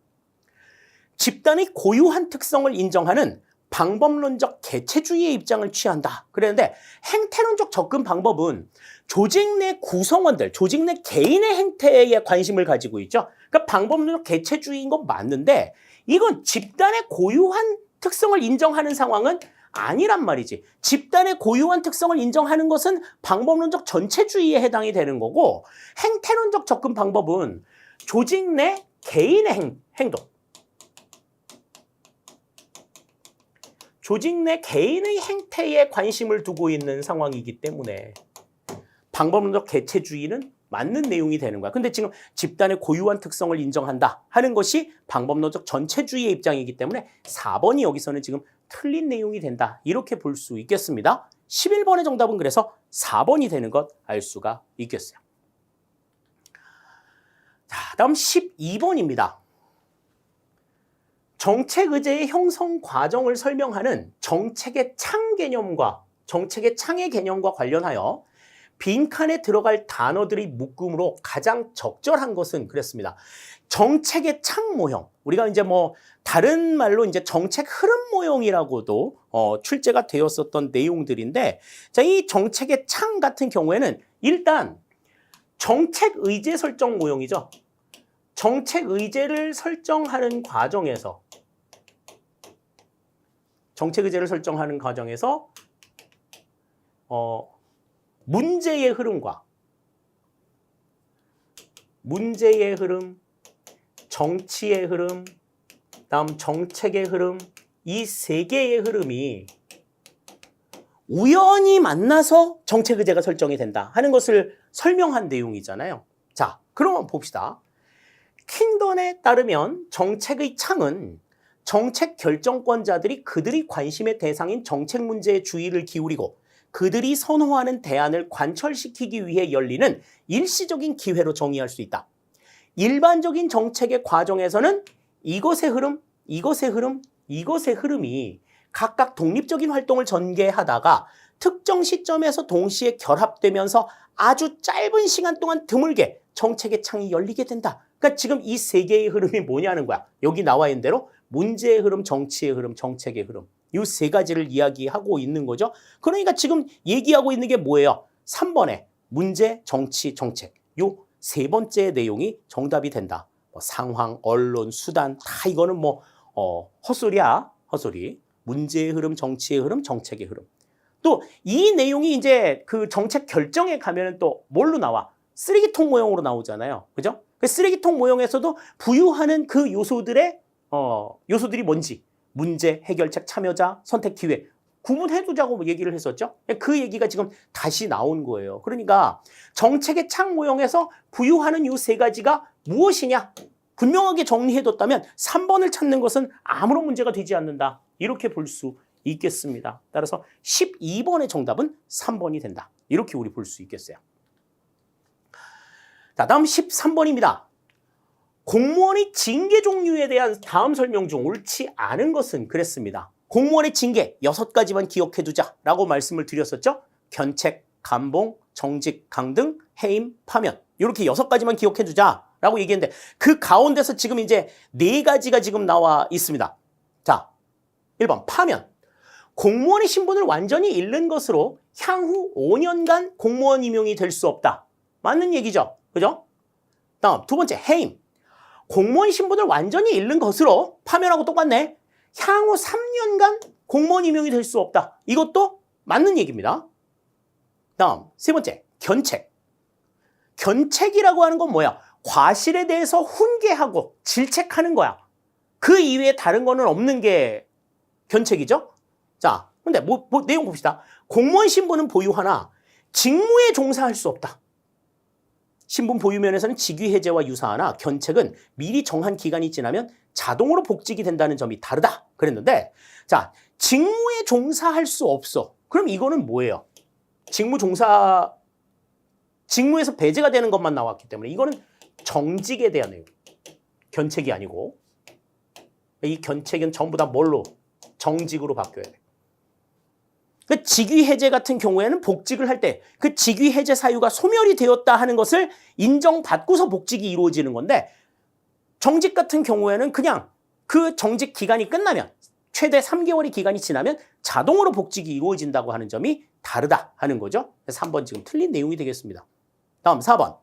집단의 고유한 특성을 인정하는 방법론적 개체주의의 입장을 취한다. 그랬는데 행태론적 접근 방법은 조직 내 구성원들, 조직 내 개인의 행태에 관심을 가지고 있죠. 그러니까 방법론적 개체주의인 건 맞는데 이건 집단의 고유한 특성을 인정하는 상황은 아니란 말이지. 집단의 고유한 특성을 인정하는 것은 방법론적 전체주의에 해당이 되는 거고 행태론적 접근 방법은 조직 내 개인의 행동, 조직 내 개인의 행태에 관심을 두고 있는 상황이기 때문에 방법론적 개체주의는 맞는 내용이 되는 거야. 근데 지금 집단의 고유한 특성을 인정한다 하는 것이 방법론적 전체주의의 입장이기 때문에 4번이 여기서는 지금 틀린 내용이 된다. 이렇게 볼 수 있겠습니다. 11번의 정답은 그래서 4번이 되는 것 알 수가 있겠어요. 자, 다음 12번입니다. 정책 의제의 형성 과정을 설명하는 정책의 창 개념과 정책의 창의 개념과 관련하여 빈칸에 들어갈 단어들의 묶음으로 가장 적절한 것은 그랬습니다. 정책의 창 모형. 우리가 이제 뭐 다른 말로 이제 정책 흐름 모형이라고도 출제가 되었었던 내용들인데, 자, 이 정책의 창 같은 경우에는 일단 정책 의제 설정 모형이죠. 정책 의제를 설정하는 과정에서 문제의 흐름과 문제의 흐름, 정치의 흐름, 다음 정책의 흐름, 이 세 개의 흐름이 우연히 만나서 정책 의제가 설정이 된다 하는 것을 설명한 내용이잖아요. 자, 그러면 봅시다. 킹던에 따르면 정책의 창은 정책 결정권자들이 그들이 관심의 대상인 정책 문제에 주의를 기울이고 그들이 선호하는 대안을 관철시키기 위해 열리는 일시적인 기회로 정의할 수 있다. 일반적인 정책의 과정에서는 이것의 흐름, 이것의 흐름, 이것의 흐름이 각각 독립적인 활동을 전개하다가 특정 시점에서 동시에 결합되면서 아주 짧은 시간 동안 드물게 정책의 창이 열리게 된다. 그러니까 지금 이 세 개의 흐름이 뭐냐는 거야. 여기 나와 있는 대로 문제의 흐름, 정치의 흐름, 정책의 흐름. 이 세 가지를 이야기하고 있는 거죠. 그러니까 지금 얘기하고 있는 게 뭐예요? 3번에 문제, 정치, 정책. 요 세 번째 내용이 정답이 된다. 뭐 상황, 언론, 수단 다 이거는 뭐 헛소리야. 헛소리. 문제의 흐름, 정치의 흐름, 정책의 흐름. 또 이 내용이 이제 그 정책 결정에 가면은 또 뭘로 나와? 쓰레기통 모형으로 나오잖아요. 그죠? 그 쓰레기통 모형에서도 부유하는 그 요소들이 뭔지 문제, 해결책, 참여자, 선택 기회 구분해두자고 얘기를 했었죠. 그 얘기가 지금 다시 나온 거예요. 그러니까 정책의 창 모형에서 부유하는 이 세 가지가 무엇이냐? 분명하게 정리해뒀다면 3번을 찾는 것은 아무런 문제가 되지 않는다. 이렇게 볼 수 있겠습니다. 따라서 12번의 정답은 3번이 된다. 이렇게 우리 볼 수 있겠어요. 자, 다음 13번입니다. 공무원의 징계 종류에 대한 다음 설명 중 옳지 않은 것은 그랬습니다. 공무원의 징계 6가지만 기억해두자 라고 말씀을 드렸었죠. 견책, 감봉, 정직, 강등, 해임, 파면 이렇게 6가지만 기억해두자 라고 얘기했는데 그 가운데서 지금 이제 4가지가 지금 나와 있습니다. 자, 1번 파면. 공무원의 신분을 완전히 잃는 것으로 향후 5년간 공무원 임용이 될 수 없다. 맞는 얘기죠. 그죠? 다음 2번째 해임. 공무원 신분을 완전히 잃는 것으로 파면하고 똑같네. 향후 3년간 공무원 임용이 될 수 없다. 이것도 맞는 얘기입니다. 다음 3번째 견책. 견책이라고 하는 건 뭐야? 과실에 대해서 훈계하고 질책하는 거야. 그 이외에 다른 거는 없는 게 견책이죠. 자, 근데 내용 봅시다. 공무원 신분은 보유하나 직무에 종사할 수 없다. 신분 보유 면에서는 직위 해제와 유사하나 견책은 미리 정한 기간이 지나면 자동으로 복직이 된다는 점이 다르다. 그랬는데, 자, 직무에 종사할 수 없어. 그럼 이거는 뭐예요? 직무에서 배제가 되는 것만 나왔기 때문에 이거는 정직에 대한 내용. 견책이 아니고. 이 견책은 전부 다 뭘로? 정직으로 바뀌어야 돼. 그 직위 해제 같은 경우에는 복직을 할 때 그 직위 해제 사유가 소멸이 되었다 하는 것을 인정받고서 복직이 이루어지는 건데 정직 같은 경우에는 그냥 그 정직 기간이 끝나면 최대 3개월의 기간이 지나면 자동으로 복직이 이루어진다고 하는 점이 다르다 하는 거죠. 3번 지금 틀린 내용이 되겠습니다. 다음 4번.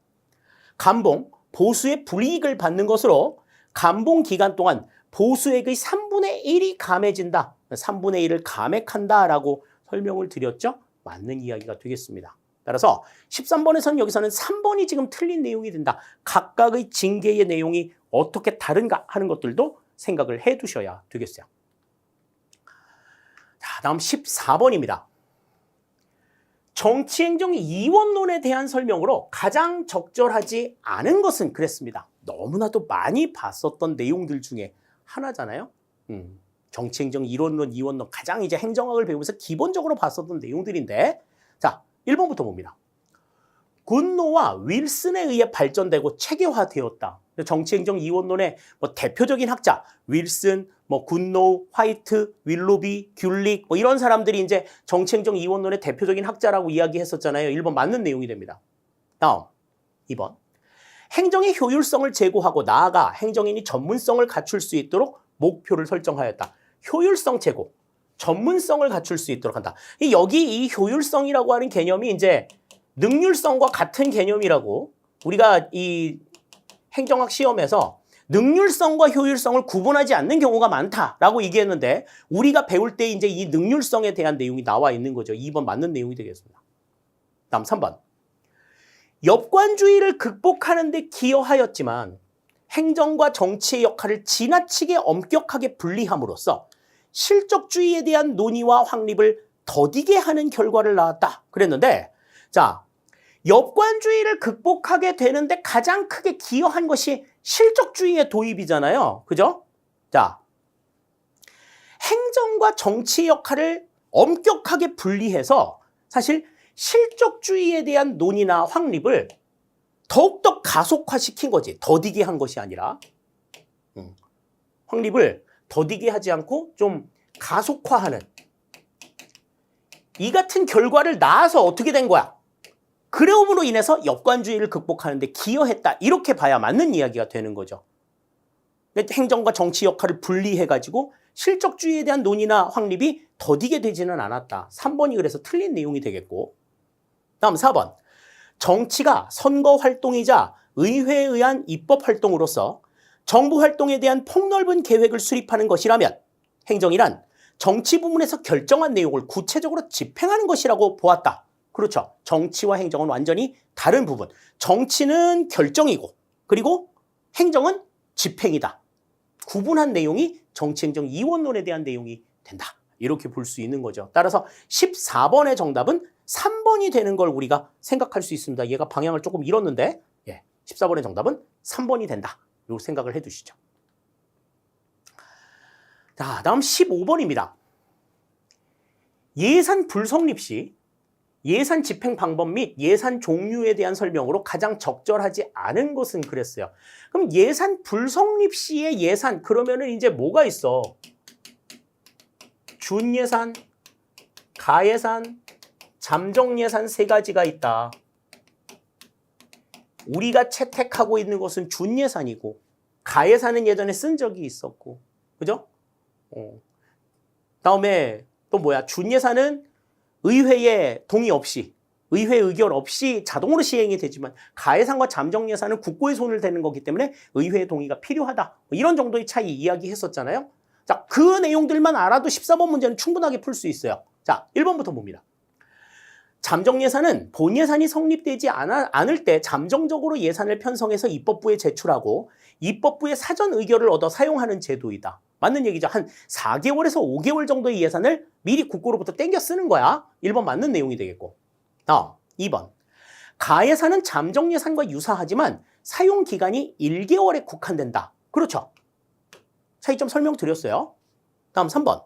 감봉, 보수의 불이익을 받는 것으로 감봉 기간 동안 보수액의 3분의 1이 감해진다. 3분의 1을 감액한다라고 설명을 드렸죠? 맞는 이야기가 되겠습니다. 따라서 13번에서는 여기서는 3번이 지금 틀린 내용이 된다. 각각의 징계의 내용이 어떻게 다른가 하는 것들도 생각을 해 두셔야 되겠어요. 자, 다음 14번입니다. 정치행정 이원론에 대한 설명으로 가장 적절하지 않은 것은 그랬습니다. 너무나도 많이 봤었던 내용들 중에 하나잖아요. 정치행정 이론론, 이원론 가장 이제 행정학을 배우면서 기본적으로 봤었던 내용들인데 자, 1번부터 봅니다. 굿노와 윌슨에 의해 발전되고 체계화되었다. 정치행정 이원론의 뭐 대표적인 학자 윌슨, 뭐 굿노, 화이트, 윌로비, 귤릭 뭐 이런 사람들이 이제 정치행정 이원론의 대표적인 학자라고 이야기했었잖아요. 1번 맞는 내용이 됩니다. 다음 2번. 행정의 효율성을 제고하고 나아가 행정인이 전문성을 갖출 수 있도록 목표를 설정하였다. 효율성 제고, 전문성을 갖출 수 있도록 한다. 여기 이 효율성이라고 하는 개념이 이제 능률성과 같은 개념이라고 우리가 이 행정학 시험에서 능률성과 효율성을 구분하지 않는 경우가 많다라고 얘기했는데 우리가 배울 때 이제 이 능률성에 대한 내용이 나와 있는 거죠. 2번 맞는 내용이 되겠습니다. 다음 3번. 엽관주의를 극복하는 데 기여하였지만 행정과 정치의 역할을 지나치게 엄격하게 분리함으로써 실적주의에 대한 논의와 확립을 더디게 하는 결과를 낳았다. 그랬는데 자, 엽관주의를 극복하게 되는데 가장 크게 기여한 것이 실적주의의 도입이잖아요. 그죠? 자, 행정과 정치 역할을 엄격하게 분리해서 사실 실적주의에 대한 논의나 확립을 더욱더 가속화시킨 거지. 더디게 한 것이 아니라 확립을 더디게 하지 않고 좀 가속화하는 이 같은 결과를 낳아서 어떻게 된 거야? 그래옴으로 인해서 엽관주의를 극복하는 데 기여했다. 이렇게 봐야 맞는 이야기가 되는 거죠. 행정과 정치 역할을 분리해가지고 실적주의에 대한 논의나 확립이 더디게 되지는 않았다. 3번이 그래서 틀린 내용이 되겠고 다음 4번. 정치가 선거 활동이자 의회에 의한 입법 활동으로서 정부 활동에 대한 폭넓은 계획을 수립하는 것이라면 행정이란 정치 부문에서 결정한 내용을 구체적으로 집행하는 것이라고 보았다. 그렇죠. 정치와 행정은 완전히 다른 부분. 정치는 결정이고 그리고 행정은 집행이다. 구분한 내용이 정치행정 이원론에 대한 내용이 된다. 이렇게 볼 수 있는 거죠. 따라서 14번의 정답은 3번이 되는 걸 우리가 생각할 수 있습니다. 얘가 방향을 조금 잃었는데 14번의 정답은 3번이 된다. 이렇게 생각을 해두시죠. 자, 다음 15번입니다. 예산 불성립 시 예산 집행 방법 및 예산 종류에 대한 설명으로 가장 적절하지 않은 것은 그랬어요. 그럼 예산 불성립 시의 예산 그러면은 이제 뭐가 있어? 준예산, 가예산, 잠정예산 세 가지가 있다. 우리가 채택하고 있는 것은 준예산이고 가예산은 예전에 쓴 적이 있었고 그죠? 다음에 또 뭐야? 준예산은 의회의 동의 없이 의회 의결 없이 자동으로 시행이 되지만 가예산과 잠정예산은 국고의 손을 대는 거기 때문에 의회의 동의가 필요하다. 이런 정도의 차이 이야기했었잖아요. 자, 그 내용들만 알아도 14번 문제는 충분하게 풀 수 있어요. 자, 1번부터 봅니다. 잠정예산은 본예산이 성립되지 않을 때 잠정적으로 예산을 편성해서 입법부에 제출하고 입법부의 사전 의결을 얻어 사용하는 제도이다. 맞는 얘기죠. 한 4개월에서 5개월 정도의 예산을 미리 국고로부터 땡겨 쓰는 거야. 1번 맞는 내용이 되겠고. 2번. 가예산은 잠정예산과 유사하지만 사용기간이 1개월에 국한된다. 그렇죠. 차이점 설명드렸어요. 다음 3번.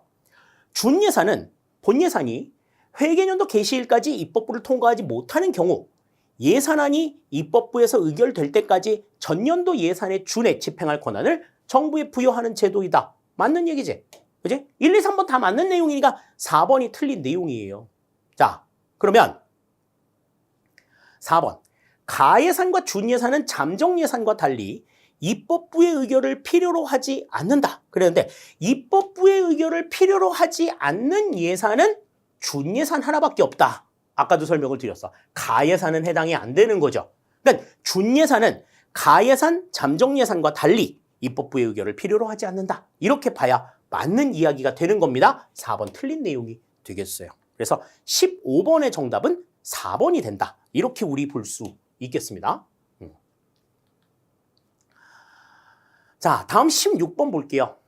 준예산은 본예산이 회계년도 개시일까지 입법부를 통과하지 못하는 경우 예산안이 입법부에서 의결될 때까지 전년도 예산에 준해 집행할 권한을 정부에 부여하는 제도이다. 맞는 얘기지? 그지? 1, 2, 3번 다 맞는 내용이니까 4번이 틀린 내용이에요. 자, 그러면 4번. 가예산과 준예산은 잠정예산과 달리 입법부의 의결을 필요로 하지 않는다. 그랬는데 입법부의 의결을 필요로 하지 않는 예산은 준예산 하나밖에 없다. 아까도 설명을 드렸어. 가예산은 해당이 안 되는 거죠. 그러니까 준예산은 가예산, 잠정예산과 달리 입법부의 의결을 필요로 하지 않는다. 이렇게 봐야 맞는 이야기가 되는 겁니다. 4번 틀린 내용이 되겠어요. 그래서 15번의 정답은 4번이 된다. 이렇게 우리 볼 수 있겠습니다. 자, 다음 16번 볼게요.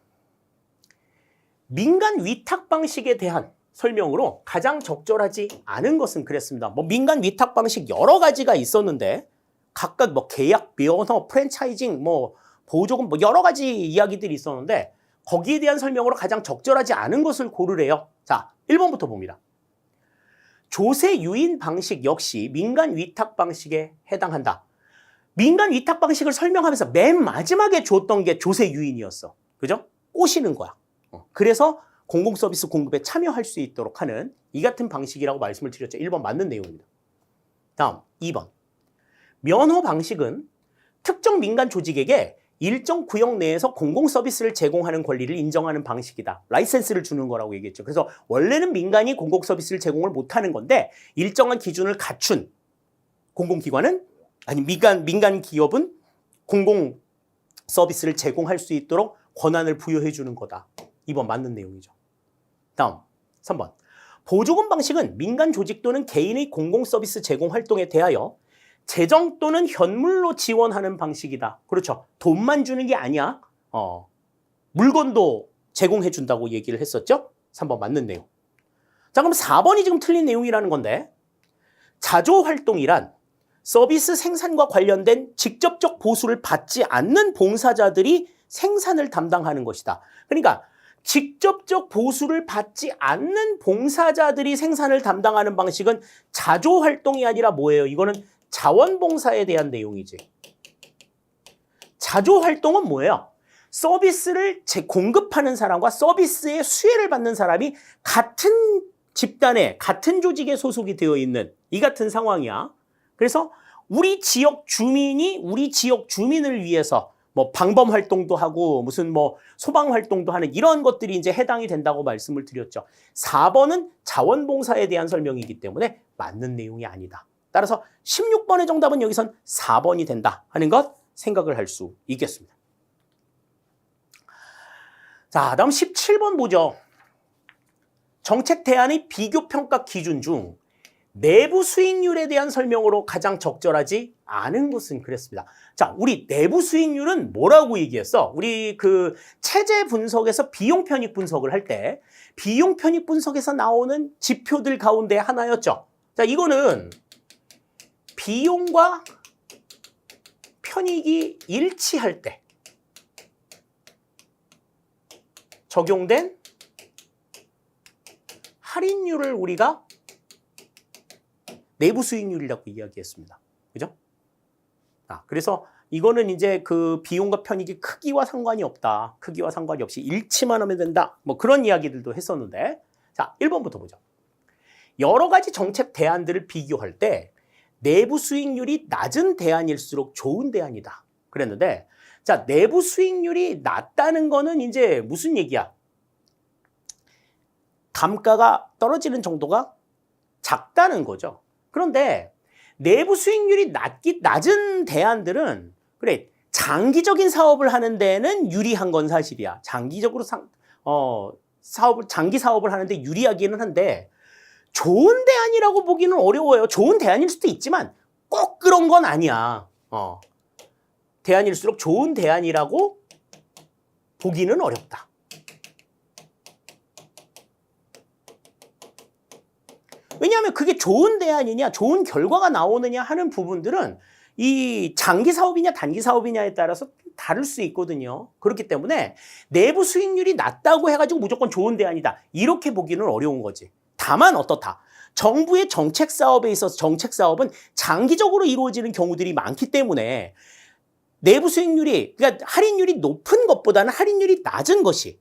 민간 위탁 방식에 대한 설명으로 가장 적절하지 않은 것은 그랬습니다. 뭐 민간 위탁 방식 여러 가지가 있었는데 각각 뭐 계약, 면허, 프랜차이징, 뭐 보조금 뭐 여러 가지 이야기들이 있었는데 거기에 대한 설명으로 가장 적절하지 않은 것을 고르래요. 자, 1번부터 봅니다. 조세 유인 방식 역시 민간 위탁 방식에 해당한다. 민간 위탁 방식을 설명하면서 맨 마지막에 줬던 게 조세 유인이었어. 그죠? 꼬시는 거야. 그래서 공공 서비스 공급에 참여할 수 있도록 하는 이 같은 방식이라고 말씀을 드렸죠. 1번 맞는 내용입니다. 다음 2번. 면허 방식은 특정 민간 조직에게 일정 구역 내에서 공공 서비스를 제공하는 권리를 인정하는 방식이다. 라이센스를 주는 거라고 얘기했죠. 그래서 원래는 민간이 공공 서비스를 제공을 못하는 건데 일정한 기준을 갖춘 공공기관은 아니 민간 기업은 공공 서비스를 제공할 수 있도록 권한을 부여해 주는 거다. 2번 맞는 내용이죠. 다음 3번. 보조금 방식은 민간 조직 또는 개인의 공공 서비스 제공 활동에 대하여 재정 또는 현물로 지원하는 방식이다. 그렇죠. 돈만 주는 게 아니야. 물건도 제공해 준다고 얘기를 했었죠. 3번 맞는 내용. 자, 그럼 4번이 지금 틀린 내용이라는 건데 자조 활동이란 서비스 생산과 관련된 직접적 보수를 받지 않는 봉사자들이 생산을 담당하는 것이다. 그러니까 직접적 보수를 받지 않는 봉사자들이 생산을 담당하는 방식은 자조 활동이 아니라 뭐예요? 이거는 자원봉사에 대한 내용이지. 자조 활동은 뭐예요? 서비스를 공급하는 사람과 서비스의 수혜를 받는 사람이 같은 집단에 같은 조직에 소속이 되어 있는 이 같은 상황이야. 그래서 우리 지역 주민이 우리 지역 주민을 위해서 뭐 방범 활동도 하고 무슨 뭐 소방 활동도 하는 이런 것들이 이제 해당이 된다고 말씀을 드렸죠. 4번은 자원봉사에 대한 설명이기 때문에 맞는 내용이 아니다. 따라서 16번의 정답은 여기선 4번이 된다 하는 것 생각을 할 수 있겠습니다. 자, 다음 17번 보죠. 정책 대안의 비교 평가 기준 중 내부 수익률에 대한 설명으로 가장 적절하지 않은 것은 그랬습니다. 자, 우리 내부 수익률은 뭐라고 얘기했어? 우리 그 체제 분석에서 비용 편익 분석을 할 때 비용 편익 분석에서 나오는 지표들 가운데 하나였죠. 자, 이거는 비용과 편익이 일치할 때 적용된 할인율을 우리가 내부 수익률이라고 이야기했습니다. 그죠? 그래서 이거는 이제 그 비용과 편익이 크기와 상관이 없다. 크기와 상관이 없이 일치만 하면 된다. 뭐 그런 이야기들도 했었는데. 자, 1번부터 보죠. 여러 가지 정책 대안들을 비교할 때 내부 수익률이 낮은 대안일수록 좋은 대안이다. 그랬는데, 자, 내부 수익률이 낮다는 거는 이제 무슨 얘기야? 감가가 떨어지는 정도가 작다는 거죠. 그런데 내부 수익률이 낮은 대안들은 그래 장기적인 사업을 하는 데는 유리한 건 사실이야. 장기적으로 장기 사업을 하는데 유리하기는 한데 좋은 대안이라고 보기는 어려워요. 좋은 대안일 수도 있지만 꼭 그런 건 아니야. 대안일수록 좋은 대안이라고 보기는 어렵다. 왜냐하면 그게 좋은 대안이냐, 좋은 결과가 나오느냐 하는 부분들은 이 장기 사업이냐, 단기 사업이냐에 따라서 다를 수 있거든요. 그렇기 때문에 내부 수익률이 낮다고 해가지고 무조건 좋은 대안이다. 이렇게 보기는 어려운 거지. 다만 어떻다. 정부의 정책 사업에 있어서 정책 사업은 장기적으로 이루어지는 경우들이 많기 때문에 내부 수익률이, 그러니까 할인율이 높은 것보다는 할인율이 낮은 것이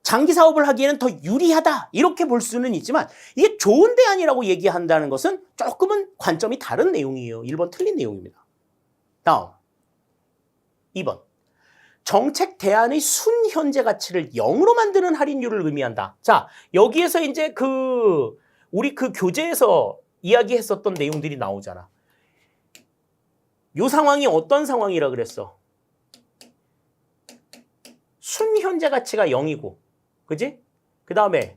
장기 사업을 하기에는 더 유리하다 이렇게 볼 수는 있지만 이게 좋은 대안이라고 얘기한다는 것은 조금은 관점이 다른 내용이에요. 1번 틀린 내용입니다. 다음 2번 정책 대안의 순현재 가치를 0으로 만드는 할인율을 의미한다. 자, 여기에서 이제 우리 그 교재에서 이야기했었던 내용들이 나오잖아. 이 상황이 어떤 상황이라 그랬어? 순현재 가치가 0이고 그지? 그 다음에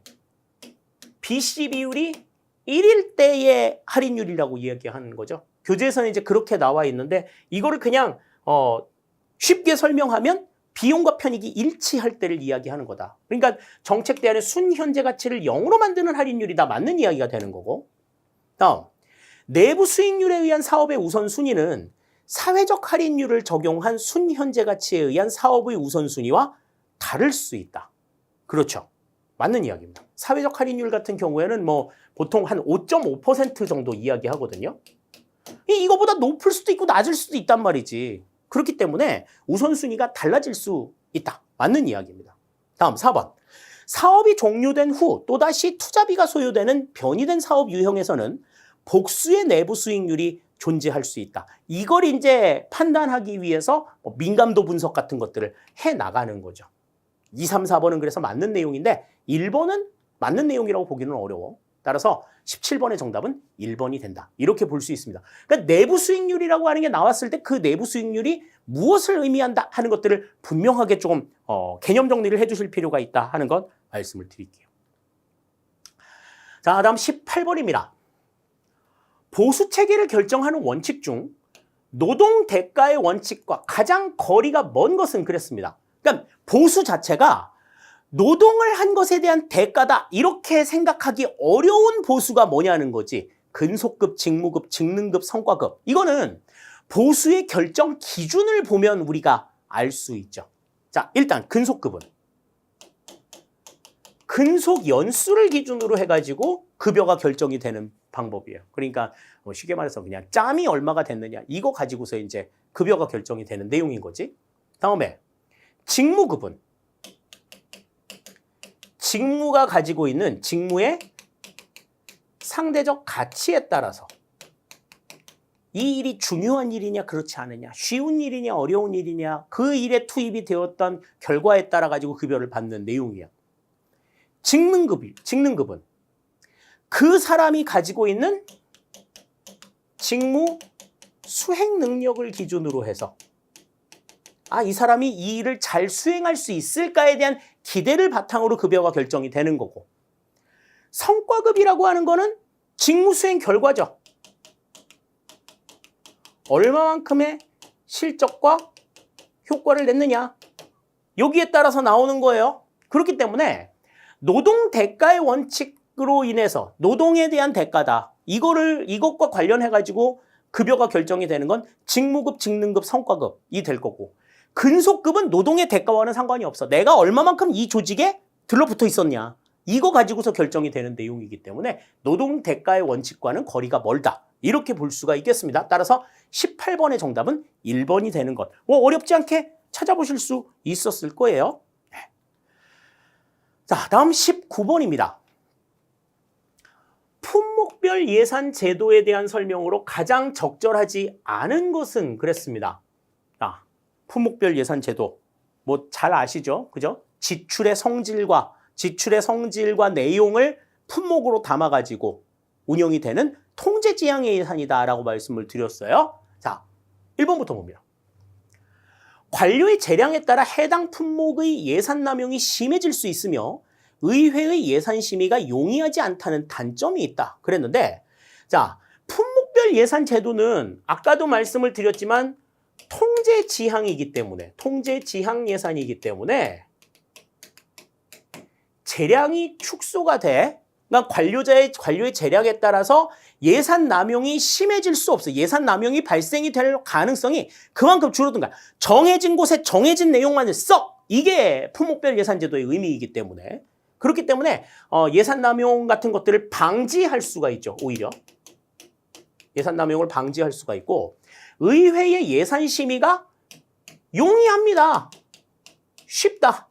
BC 비율이 1일 때의 할인율이라고 이야기하는 거죠. 교재에서는 이제 그렇게 나와 있는데 이거를 그냥 쉽게 설명하면 비용과 편익이 일치할 때를 이야기하는 거다. 그러니까 정책 대안의 순현재 가치를 0으로 만드는 할인율이 다 맞는 이야기가 되는 거고. 다음, 내부 수익률에 의한 사업의 우선순위는 사회적 할인율을 적용한 순현재 가치에 의한 사업의 우선순위와 다를 수 있다. 그렇죠. 맞는 이야기입니다. 사회적 할인율 같은 경우에는 뭐 보통 한 5.5% 정도 이야기하거든요. 이거보다 높을 수도 있고 낮을 수도 있단 말이지. 그렇기 때문에 우선순위가 달라질 수 있다. 맞는 이야기입니다. 다음 4번. 사업이 종료된 후 또다시 투자비가 소요되는 변이된 사업 유형에서는 복수의 내부 수익률이 존재할 수 있다. 이걸 이제 판단하기 위해서 민감도 분석 같은 것들을 해 나가는 거죠. 2, 3, 4번은 그래서 맞는 내용인데 1번은 맞는 내용이라고 보기는 어려워. 따라서 17번의 정답은 1번이 된다. 이렇게 볼 수 있습니다. 그러니까 내부 수익률이라고 하는 게 나왔을 때 그 내부 수익률이 무엇을 의미한다 하는 것들을 분명하게 조금 개념 정리를 해주실 필요가 있다 하는 것 말씀을 드릴게요. 자, 다음 18번입니다. 보수 체계를 결정하는 원칙 중 노동 대가의 원칙과 가장 거리가 먼 것은 그랬습니다. 그러니까 보수 자체가 노동을 한 것에 대한 대가다 이렇게 생각하기 어려운 보수가 뭐냐는 거지. 근속급, 직무급, 직능급, 성과급. 이거는 보수의 결정 기준을 보면 우리가 알 수 있죠. 자, 일단 근속급은 근속 연수를 기준으로 해가지고 급여가 결정이 되는 방법이에요. 그러니까 쉽게 말해서 그냥 짬이 얼마가 됐느냐 이거 가지고서 이제 급여가 결정이 되는 내용인 거지. 다음에 직무급은 직무가 가지고 있는 직무의 상대적 가치에 따라서 이 일이 중요한 일이냐 그렇지 않느냐, 쉬운 일이냐 어려운 일이냐, 그 일에 투입이 되었던 결과에 따라 가지고 급여를 받는 내용이야. 직능급은 그 사람이 가지고 있는 직무 수행 능력을 기준으로 해서 이 사람이 이 일을 잘 수행할 수 있을까에 대한 기대를 바탕으로 급여가 결정이 되는 거고, 성과급이라고 하는 거는 직무 수행 결과죠. 얼마만큼의 실적과 효과를 냈느냐 여기에 따라서 나오는 거예요. 그렇기 때문에 노동 대가의 원칙으로 인해서 노동에 대한 대가다. 이것과 관련해가지고 급여가 결정이 되는 건 직무급, 직능급, 성과급이 될 거고, 근속급은 노동의 대가와는 상관이 없어. 내가 얼마만큼 이 조직에 들러붙어 있었냐. 이거 가지고서 결정이 되는 내용이기 때문에 노동 대가의 원칙과는 거리가 멀다. 이렇게 볼 수가 있겠습니다. 따라서 18번의 정답은 1번이 되는 것. 어렵지 않게 찾아보실 수 있었을 거예요. 자, 다음 19번입니다. 품목별 예산 제도에 대한 설명으로 가장 적절하지 않은 것은 그랬습니다. 품목별 예산 제도 뭐 잘 아시죠? 그죠? 지출의 성질과 내용을 품목으로 담아가지고 운영이 되는 통제지향의 예산이다라고 말씀을 드렸어요. 자, 1번부터 봅니다. 관료의 재량에 따라 해당 품목의 예산 남용이 심해질 수 있으며 의회의 예산 심의가 용이하지 않다는 단점이 있다. 그랬는데, 자, 품목별 예산 제도는 아까도 말씀을 드렸지만 통제지향이기 때문에, 통제지향 예산이기 때문에 재량이 축소가 돼. 그러니까 관료의 재량에 따라서 예산 남용이 심해질 수 없어. 예산 남용이 발생이 될 가능성이 그만큼 줄어든 거야. 정해진 곳에 정해진 내용만 써. 이게 품목별 예산제도의 의미이기 때문에. 그렇기 때문에 예산 남용 같은 것들을 방지할 수가 있죠. 오히려 예산 남용을 방지할 수가 있고, 의회의 예산 심의가 용이합니다. 쉽다.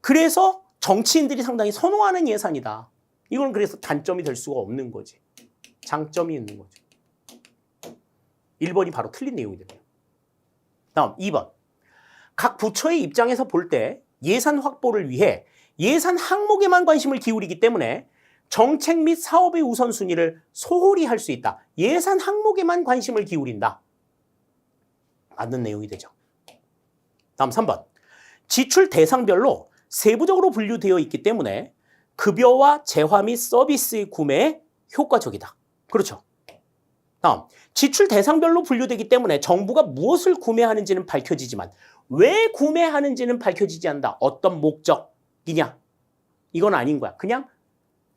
그래서 정치인들이 상당히 선호하는 예산이다. 이건 그래서 단점이 될 수가 없는 거지. 장점이 있는 거죠. 1번이 바로 틀린 내용이 됩니다. 다음 2번. 각 부처의 입장에서 볼 때 예산 확보를 위해 예산 항목에만 관심을 기울이기 때문에 정책 및 사업의 우선순위를 소홀히 할 수 있다. 예산 항목에만 관심을 기울인다. 맞는 내용이 되죠. 다음 3번. 지출 대상별로 세부적으로 분류되어 있기 때문에 급여와 재화 및 서비스의 구매에 효과적이다. 그렇죠. 다음, 지출 대상별로 분류되기 때문에 정부가 무엇을 구매하는지는 밝혀지지만 왜 구매하는지는 밝혀지지 않는다. 어떤 목적이냐? 이건 아닌 거야. 그냥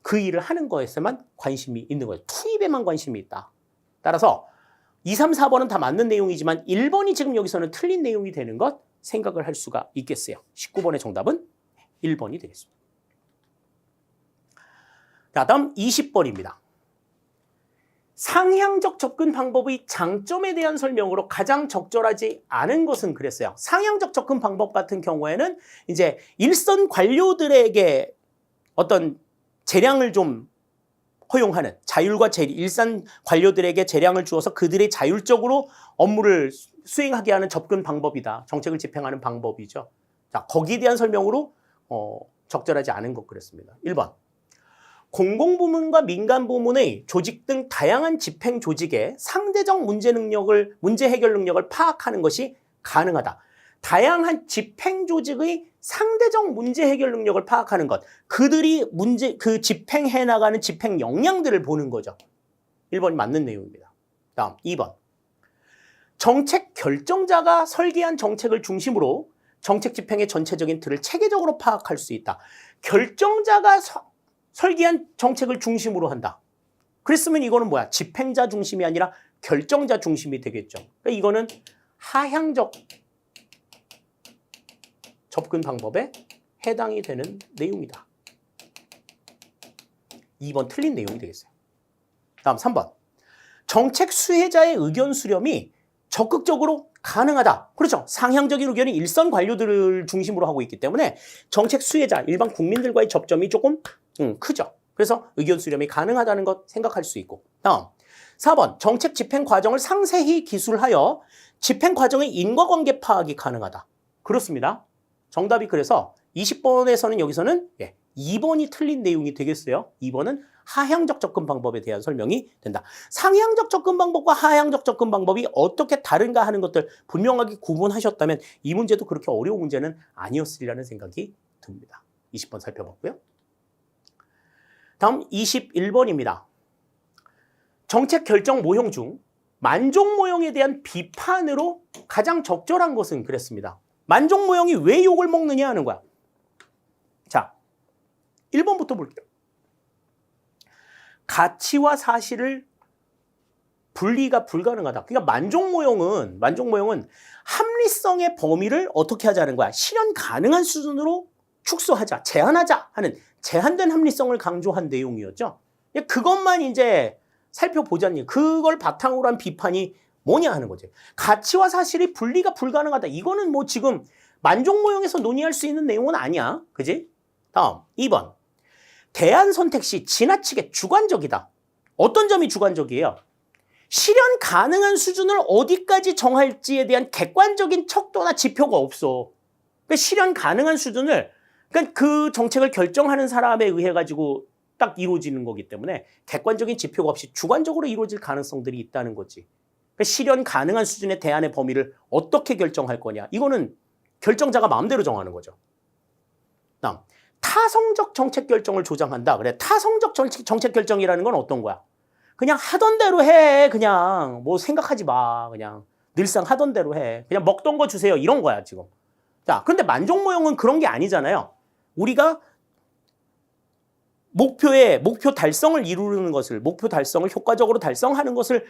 그 일을 하는 거에서만 관심이 있는 거예요. 투입에만 관심이 있다. 따라서 2, 3, 4번은 다 맞는 내용이지만 1번이 지금 여기서는 틀린 내용이 되는 것 생각을 할 수가 있겠어요. 19번의 정답은 1번이 되겠습니다. 자, 다음 20번입니다. 상향적 접근 방법의 장점에 대한 설명으로 가장 적절하지 않은 것은 그랬어요. 상향적 접근 방법 같은 경우에는 이제 일선 관료들에게 어떤 재량을 좀 허용하는 자율과 일선 관료들에게 재량을 주어서 그들이 자율적으로 업무를 수행하게 하는 접근 방법이다. 정책을 집행하는 방법이죠. 자, 거기에 대한 설명으로 적절하지 않은 것 그랬습니다. 1번. 공공부문과 민간부문의 조직 등 다양한 집행 조직의 상대적 문제 해결 능력을 파악하는 것이 가능하다. 다양한 집행 조직의 상대적 문제 해결 능력을 파악하는 것. 그들이 집행해 나가는 집행 역량들을 보는 거죠. 1번이 맞는 내용입니다. 다음 2번. 정책 결정자가 설계한 정책을 중심으로 정책 집행의 전체적인 틀을 체계적으로 파악할 수 있다. 결정자가 설계한 정책을 중심으로 한다. 그랬으면 이거는 뭐야? 집행자 중심이 아니라 결정자 중심이 되겠죠. 그러니까 이거는 하향적 접근 방법에 해당이 되는 내용이다. 2번 틀린 내용이 되겠어요. 다음 3번. 정책 수혜자의 의견 수렴이 적극적으로 가능하다. 그렇죠. 상향적인 의견이 일선 관료들을 중심으로 하고 있기 때문에 정책 수혜자, 일반 국민들과의 접점이 조금 크죠. 그래서 의견 수렴이 가능하다는 것 생각할 수 있고. 다음 4번. 정책 집행 과정을 상세히 기술하여 집행 과정의 인과관계 파악이 가능하다. 그렇습니다. 정답이 그래서 20번에서는 여기서는 2번이 틀린 내용이 되겠어요. 2번은 하향적 접근 방법에 대한 설명이 된다. 상향적 접근 방법과 하향적 접근 방법이 어떻게 다른가 하는 것들 분명하게 구분하셨다면 이 문제도 그렇게 어려운 문제는 아니었으리라는 생각이 듭니다. 20번 살펴봤고요. 다음 21번입니다. 정책 결정 모형 중 만족 모형에 대한 비판으로 가장 적절한 것은 그랬습니다. 만족 모형이 왜 욕을 먹느냐 하는 거야. 자, 1번부터 볼게요. 가치와 사실을 분리가 불가능하다. 그러니까 만족 모형은 합리성의 범위를 어떻게 하자는 거야. 실현 가능한 수준으로 축소하자, 제한하자 하는 제한된 합리성을 강조한 내용이었죠. 그것만 이제 살펴보자니 그걸 바탕으로 한 비판이 뭐냐 하는 거지. 가치와 사실이 분리가 불가능하다. 이거는 뭐 지금 만족 모형에서 논의할 수 있는 내용은 아니야. 그지? 다음 2번. 대안 선택 시 지나치게 주관적이다. 어떤 점이 주관적이에요? 실현 가능한 수준을 어디까지 정할지에 대한 객관적인 척도나 지표가 없어. 그러니까 실현 가능한 수준을 그러니까 그 정책을 결정하는 사람에 의해 가지고 딱 이루어지는 거기 때문에 객관적인 지표가 없이 주관적으로 이루어질 가능성들이 있다는 거지. 그러니까 실현 가능한 수준의 대안의 범위를 어떻게 결정할 거냐. 이거는 결정자가 마음대로 정하는 거죠. 다음, 타성적 정책 결정을 조장한다. 그래, 타성적 정책 결정이라는 건 어떤 거야? 그냥 하던 대로 해. 그냥 뭐 생각하지 마. 그냥 늘상 하던 대로 해. 그냥 먹던 거 주세요. 이런 거야 지금. 자, 근데 만족 모형은 그런 게 아니잖아요. 우리가 목표 달성을 이루는 것을, 목표 달성을 효과적으로 달성하는 것을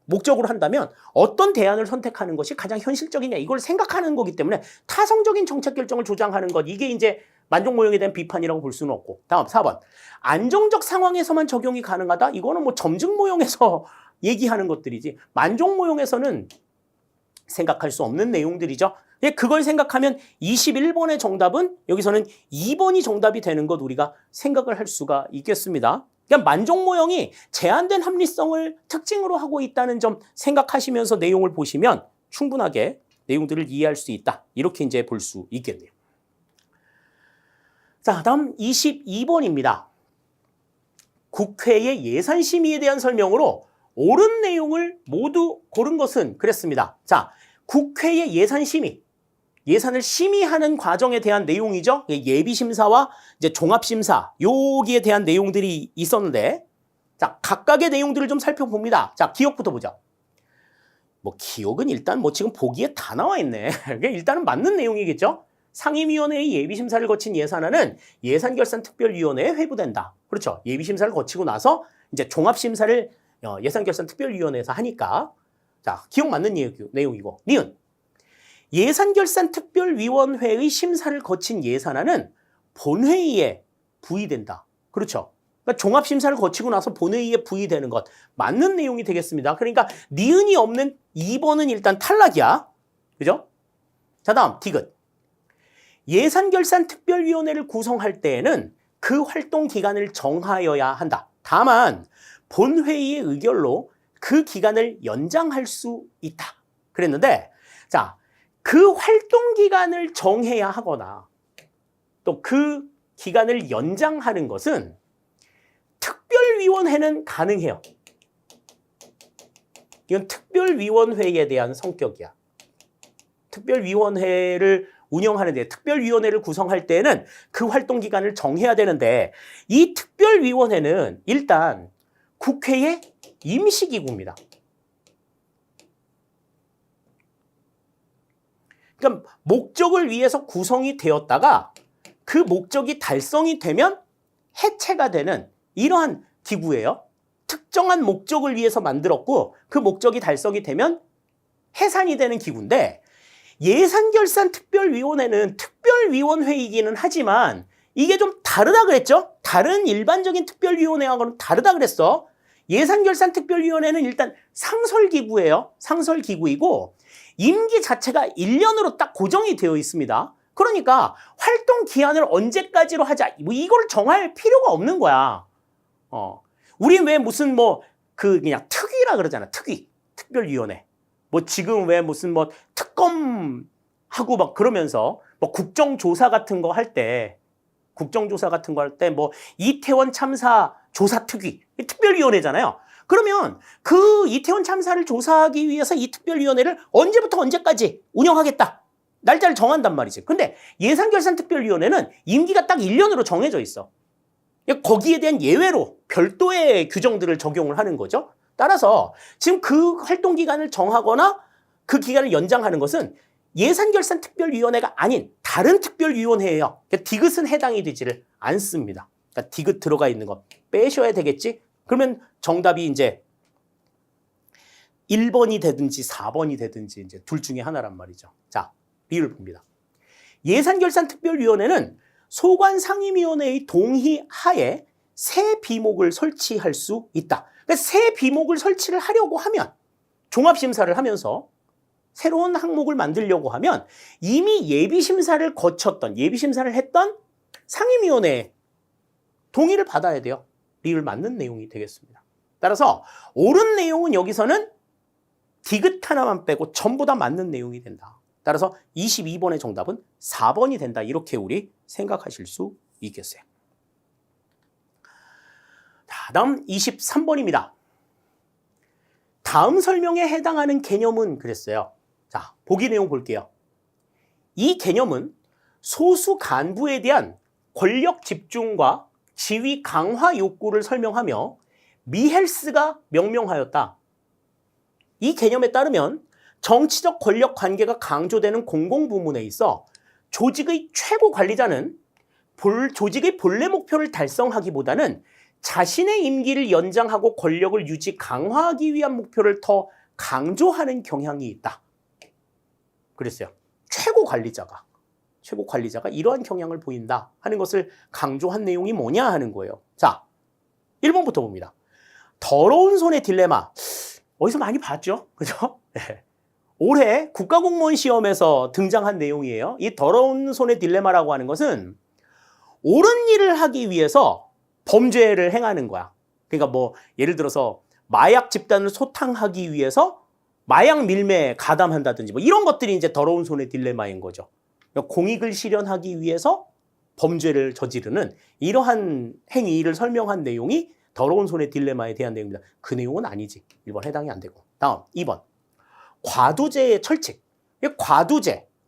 목적으로 한다면 어떤 대안을 선택하는 것이 가장 현실적이냐 이걸 생각하는 거기 때문에 타성적인 정책 결정을 조장하는 것, 이게 이제 만족 모형에 대한 비판이라고 볼 수는 없고. 다음 4번. 안정적 상황에서만 적용이 가능하다. 이거는 뭐 점증 모형에서 얘기하는 것들이지 만족 모형에서는 생각할 수 없는 내용들이죠. 그걸 생각하면 21번의 정답은 여기서는 2번이 정답이 되는 것 우리가 생각을 할 수가 있겠습니다. 그러니까 만족 모형이 제한된 합리성을 특징으로 하고 있다는 점 생각하시면서 내용을 보시면 충분하게 내용들을 이해할 수 있다. 이렇게 이제 볼 수 있겠네요. 자, 다음 22번입니다. 국회의 예산심의에 대한 설명으로 옳은 내용을 모두 고른 것은 그랬습니다. 자, 국회의 예산심의. 예산을 심의하는 과정에 대한 내용이죠. 예비심사와 이제 종합심사, 여기에 대한 내용들이 있었는데, 자, 각각의 내용들을 좀 살펴봅니다. 자, 기억부터 보자. 뭐, 기억은 일단 뭐 지금 보기에 다 나와 있네. 일단은 맞는 내용이겠죠. 상임위원회의 예비심사를 거친 예산안은 예산결산특별위원회에 회부된다. 그렇죠. 예비심사를 거치고 나서 이제 종합심사를 예산결산특별위원회에서 하니까. 자, 기억 맞는 내용이고. 니은. 예산결산특별위원회의 심사를 거친 예산안은 본회의에 부의된다. 그렇죠. 그러니까 종합심사를 거치고 나서 본회의에 부의되는 것 맞는 내용이 되겠습니다. 그러니까 니은이 없는 2번은 일단 탈락이야. 그죠? 자, 다음 디귿. 예산결산특별위원회를 구성할 때에는 그 활동 기간을 정하여야 한다. 다만 본회의의 의결로 그 기간을 연장할 수 있다. 그랬는데 자, 그 활동 기간을 정해야 하거나 또 그 기간을 연장하는 것은 특별위원회는 가능해요. 이건 특별위원회에 대한 성격이야. 특별위원회를 운영하는데 특별위원회를 구성할 때는 그 활동 기간을 정해야 되는데 이 특별위원회는 일단 국회의 임시기구입니다. 그러니까 목적을 위해서 구성이 되었다가 그 목적이 달성이 되면 해체가 되는 이러한 기구예요. 특정한 목적을 위해서 만들었고 그 목적이 달성이 되면 해산이 되는 기구인데 예산결산특별위원회는 특별위원회이기는 하지만 이게 좀 다르다 그랬죠? 다른 일반적인 특별위원회하고는 다르다 그랬어. 예산결산특별위원회는 일단 상설기구예요. 상설기구이고 임기 자체가 1년으로 딱 고정이 되어 있습니다. 그러니까 활동 기한을 언제까지로 하자 뭐 이걸 정할 필요가 없는 거야. 우리 왜 무슨 그냥 특위라 그러잖아. 특위, 특별위원회. 뭐 지금 왜 무슨 특검하고 막 그러면서 국정조사 같은 거 할 때 이태원 참사 조사 특위, 특별위원회잖아요. 그러면 그 이태원 참사를 조사하기 위해서 이 특별위원회를 언제부터 언제까지 운영하겠다. 날짜를 정한단 말이지. 근데 예산결산특별위원회는 임기가 딱 1년으로 정해져 있어. 거기에 대한 예외로 별도의 규정들을 적용을 하는 거죠. 따라서 지금 그 활동 기간을 정하거나 그 기간을 연장하는 것은 예산결산특별위원회가 아닌 다른 특별위원회예요. 그러니까 디귿은 해당이 되지를 않습니다. 그러니까 디귿 들어가 있는 거 빼셔야 되겠지. 그러면 정답이 이제 1번이 되든지 4번이 되든지 이제 둘 중에 하나란 말이죠. 자, 리를 봅니다. 예산결산특별위원회는 소관상임위원회의 동의 하에 새 비목을 설치할 수 있다. 그러니까 새 비목을 설치를 하려고 하면 종합심사를 하면서 새로운 항목을 만들려고 하면 이미 예비심사를 했던 상임위원회의 동의를 받아야 돼요. 리를 맞는 내용이 되겠습니다. 따라서 옳은 내용은 여기서는 디귿 하나만 빼고 전부 다 맞는 내용이 된다. 따라서 22번의 정답은 4번이 된다. 이렇게 우리 생각하실 수 있겠어요. 자, 다음 23번입니다. 다음 설명에 해당하는 개념은 그랬어요. 자, 보기 내용 볼게요. 이 개념은 소수 간부에 대한 권력 집중과 지위 강화 욕구를 설명하며 미헬스가 명명하였다. 이 개념에 따르면 정치적 권력 관계가 강조되는 공공부문에 있어 조직의 최고 관리자는 조직의 본래 목표를 달성하기보다는 자신의 임기를 연장하고 권력을 유지 강화하기 위한 목표를 더 강조하는 경향이 있다. 그랬어요. 최고 관리자가 이러한 경향을 보인다 하는 것을 강조한 내용이 뭐냐 하는 거예요. 자, 1번부터 봅니다. 더러운 손의 딜레마. 어디서 많이 봤죠? 그죠? 네. 올해 국가공무원 시험에서 등장한 내용이에요. 이 더러운 손의 딜레마라고 하는 것은 옳은 일을 하기 위해서 범죄를 행하는 거야. 그러니까 예를 들어서 마약 집단을 소탕하기 위해서 마약 밀매에 가담한다든지 이런 것들이 이제 더러운 손의 딜레마인 거죠. 그러니까 공익을 실현하기 위해서 범죄를 저지르는 이러한 행위를 설명한 내용이 더러운 손의 딜레마에 대한 내용입니다. 그 내용은 아니지. 1번 해당이 안 되고. 다음 2번. 과두제의 철칙.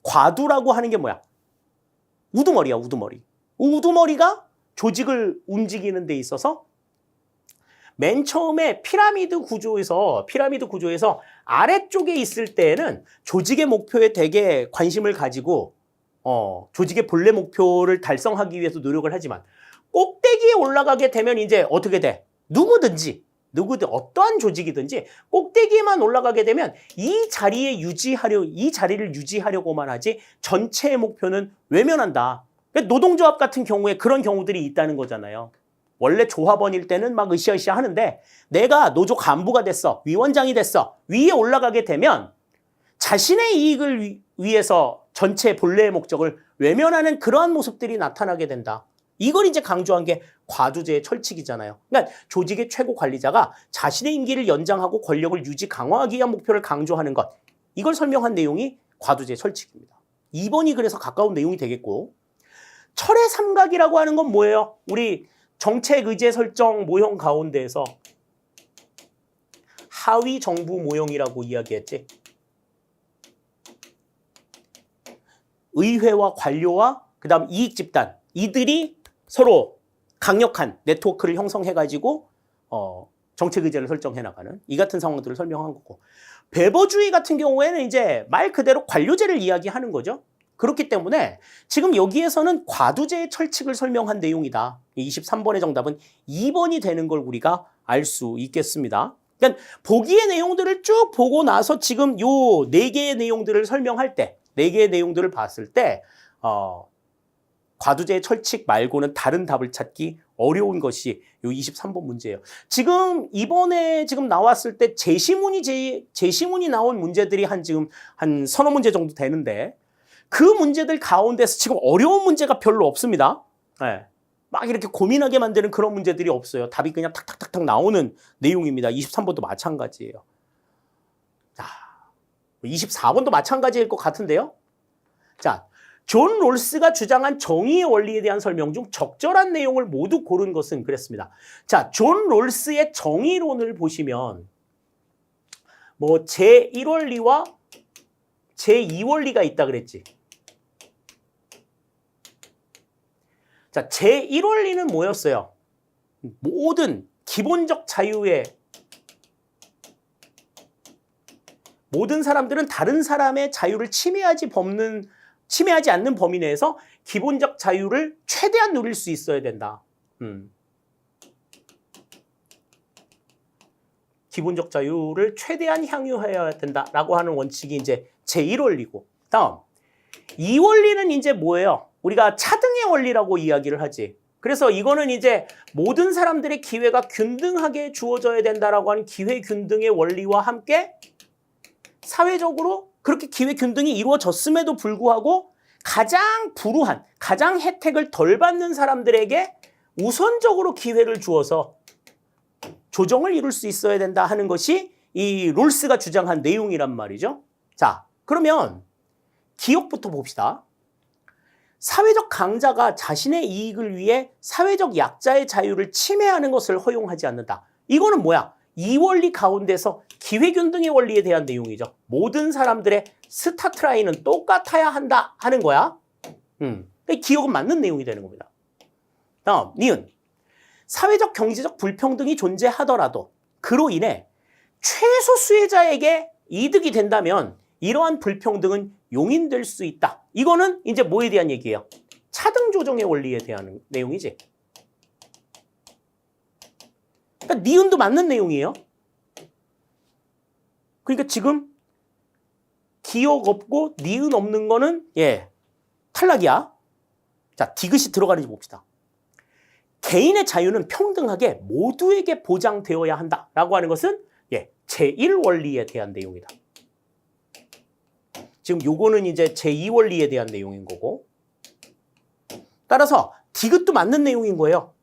과두라고 하는 게 뭐야? 우두머리야, 우두머리. 우두머리가 조직을 움직이는 데 있어서 맨 처음에 피라미드 구조에서 아래쪽에 있을 때에는 조직의 목표에 되게 관심을 가지고 조직의 본래 목표를 달성하기 위해서 노력을 하지만 꼭대기에 올라가게 되면 이제 어떻게 돼? 누구든지 누구든 어떠한 조직이든지 꼭대기에만 올라가게 되면 이 자리를 유지하려고만 하지 전체의 목표는 외면한다. 그러니까 노동조합 같은 경우에 그런 경우들이 있다는 거잖아요. 원래 조합원일 때는 막 으쌰으쌰 하는데 내가 노조 간부가 됐어, 위원장이 됐어, 위에 올라가게 되면 자신의 이익을 위해서 전체 본래의 목적을 외면하는 그러한 모습들이 나타나게 된다. 이걸 이제 강조한 게 과두제의 철칙이잖아요. 그러니까 조직의 최고 관리자가 자신의 임기를 연장하고 권력을 유지 강화하기 위한 목표를 강조하는 것. 이걸 설명한 내용이 과두제의 철칙입니다. 2번이 그래서 가까운 내용이 되겠고, 철의 삼각이라고 하는 건 뭐예요? 우리 정책 의제 설정 모형 가운데에서 하위 정부 모형이라고 이야기했지. 의회와 관료와 그다음 이익 집단, 이들이 서로 강력한 네트워크를 형성해가지고 정책 의제를 설정해 나가는 이 같은 상황들을 설명한 거고, 베버주의 같은 경우에는 이제 말 그대로 관료제를 이야기하는 거죠. 그렇기 때문에 지금 여기에서는 과두제의 철칙을 설명한 내용이다. 23번의 정답은 2번이 되는 걸 우리가 알 수 있겠습니다. 그러니까 보기의 내용들을 쭉 보고 나서 지금 요 4개의 내용들을 설명할 때, 4개의 내용들을 봤을 때 과두제의 철칙 말고는 다른 답을 찾기 어려운 것이 요 23번 문제예요. 지금 이번에 지금 나왔을 때 제시문이 나온 문제들이 지금 한 서너 문제 정도 되는데, 그 문제들 가운데서 지금 어려운 문제가 별로 없습니다. 네. 막 이렇게 고민하게 만드는 그런 문제들이 없어요. 답이 그냥 탁탁탁탁 나오는 내용입니다. 23번도 마찬가지예요. 자, 24번도 마찬가지일 것 같은데요. 자, 존 롤스가 주장한 정의의 원리에 대한 설명 중 적절한 내용을 모두 고른 것은 그랬습니다. 자, 존 롤스의 정의론을 보시면 뭐 제1원리와 제2원리가 있다 그랬지. 자, 제1원리는 뭐였어요? 모든 기본적 자유의 모든 사람들은 다른 사람의 자유를 침해하지 않는 범위 내에서 기본적 자유를 최대한 누릴 수 있어야 된다. 기본적 자유를 최대한 향유해야 된다라고 하는 원칙이 이제 제1원리고, 다음 2원리는 이제 뭐예요? 우리가 차등의 원리라고 이야기를 하지. 그래서 이거는 이제 모든 사람들의 기회가 균등하게 주어져야 된다라고 하는 기회 균등의 원리와 함께 사회적으로 그렇게 기회 균등이 이루어졌음에도 불구하고 가장 불우한, 가장 혜택을 덜 받는 사람들에게 우선적으로 기회를 주어서 조정을 이룰 수 있어야 된다 하는 것이 이 롤스가 주장한 내용이란 말이죠. 자, 그러면 기억부터 봅시다. 사회적 강자가 자신의 이익을 위해 사회적 약자의 자유를 침해하는 것을 허용하지 않는다. 이거는 뭐야? 이 원리 가운데서 기회균등의 원리에 대한 내용이죠. 모든 사람들의 스타트 라인은 똑같아야 한다 하는 거야. 기억은 맞는 내용이 되는 겁니다. 다음, 니은. 사회적 경제적 불평등이 존재하더라도 그로 인해 최소 수혜자에게 이득이 된다면 이러한 불평등은 용인될 수 있다. 이거는 이제 뭐에 대한 얘기예요? 차등 조정의 원리에 대한 내용이지. 그러니까 니은도 맞는 내용이에요. 그러니까 지금 기억 없고 니은 없는 거는 탈락이야. 자, 디귿이 들어가는지 봅시다. 개인의 자유는 평등하게 모두에게 보장되어야 한다라고 하는 것은 제1원리에 대한 내용이다. 지금 요거는 이제 제2원리에 대한 내용인 거고, 따라서 디귿도 맞는 내용인 거예요.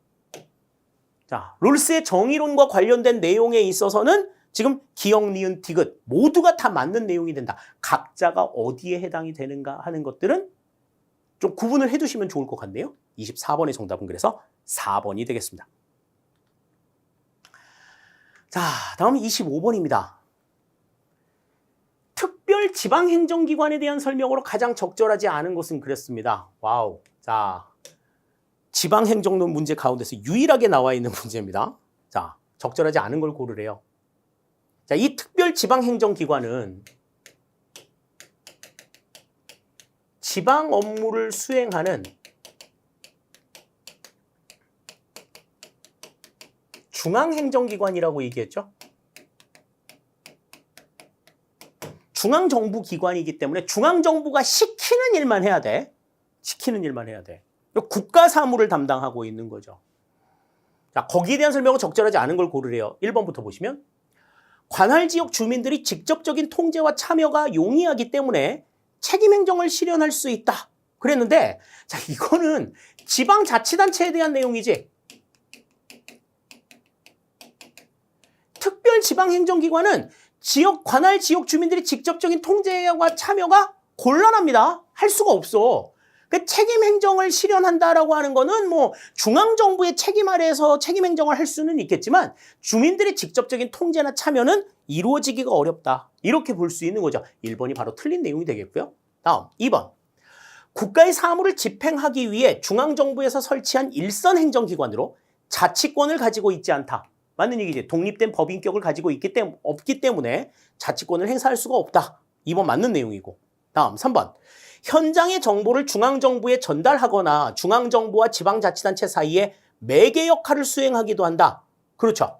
자, 롤스의 정의론과 관련된 내용에 있어서는 지금 기억, 니은, 디귿 모두가 다 맞는 내용이 된다. 각자가 어디에 해당이 되는가 하는 것들은 좀 구분을 해두시면 좋을 것 같네요. 24번의 정답은 그래서 4번이 되겠습니다. 자, 다음 25번입니다. 특별 지방행정기관에 대한 설명으로 가장 적절하지 않은 것은 그랬습니다. 와우. 자, 지방행정론 문제 가운데서 유일하게 나와 있는 문제입니다. 자, 적절하지 않은 걸 고르래요. 자, 이 특별 지방행정기관은 지방 업무를 수행하는 중앙행정기관이라고 얘기했죠. 중앙정부기관이기 때문에 중앙정부가 시키는 일만 해야 돼. 시키는 일만 해야 돼. 국가 사무를 담당하고 있는 거죠. 자, 거기에 대한 설명은 적절하지 않은 걸 고르래요. 1번부터 보시면 관할 지역 주민들이 직접적인 통제와 참여가 용이하기 때문에 책임행정을 실현할 수 있다. 그랬는데 자, 이거는 지방자치단체에 대한 내용이지. 특별지방행정기관은 관할 지역 주민들이 직접적인 통제와 참여가 곤란합니다. 할 수가 없어. 그 책임 행정을 실현한다라고 하는 거는 뭐 중앙정부의 책임 아래에서 책임 행정을 할 수는 있겠지만 주민들의 직접적인 통제나 참여는 이루어지기가 어렵다. 이렇게 볼 수 있는 거죠. 1번이 바로 틀린 내용이 되겠고요. 다음 2번. 국가의 사무를 집행하기 위해 중앙정부에서 설치한 일선 행정기관으로 자치권을 가지고 있지 않다. 맞는 얘기지. 독립된 법인격을 가지고 없기 때문에 자치권을 행사할 수가 없다. 2번 맞는 내용이고. 다음 3번. 현장의 정보를 중앙정부에 전달하거나 중앙정부와 지방자치단체 사이에 매개 역할을 수행하기도 한다. 그렇죠.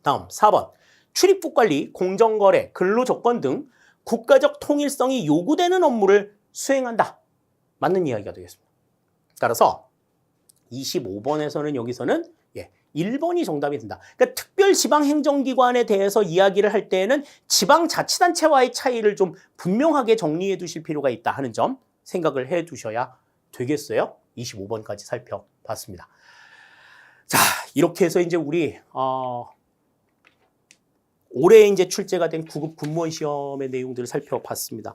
다음 4번. 출입국 관리, 공정거래, 근로조건 등 국가적 통일성이 요구되는 업무를 수행한다. 맞는 이야기가 되겠습니다. 따라서 25번에서는 여기서는 1번이 정답이 된다. 그러니까 특별지방행정기관에 대해서 이야기를 할 때에는 지방자치단체와의 차이를 좀 분명하게 정리해 두실 필요가 있다 하는 점 생각을 해 두셔야 되겠어요. 25번까지 살펴봤습니다. 자, 이렇게 해서 이제 우리 올해 이제 출제가 된 9급 군무원 시험의 내용들을 살펴봤습니다.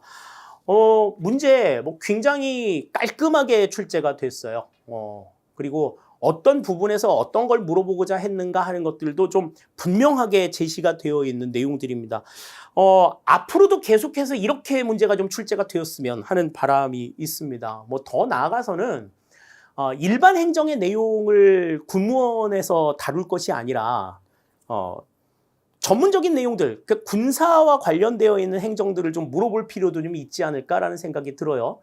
문제 뭐 굉장히 깔끔하게 출제가 됐어요. 그리고 어떤 부분에서 어떤 걸 물어보고자 했는가 하는 것들도 좀 분명하게 제시가 되어 있는 내용들입니다. 앞으로도 계속해서 이렇게 문제가 좀 출제가 되었으면 하는 바람이 있습니다. 뭐 더 나아가서는 일반 행정의 내용을 군무원에서 다룰 것이 아니라 전문적인 내용들, 그러니까 군사와 관련되어 있는 행정들을 좀 물어볼 필요도 좀 있지 않을까라는 생각이 들어요.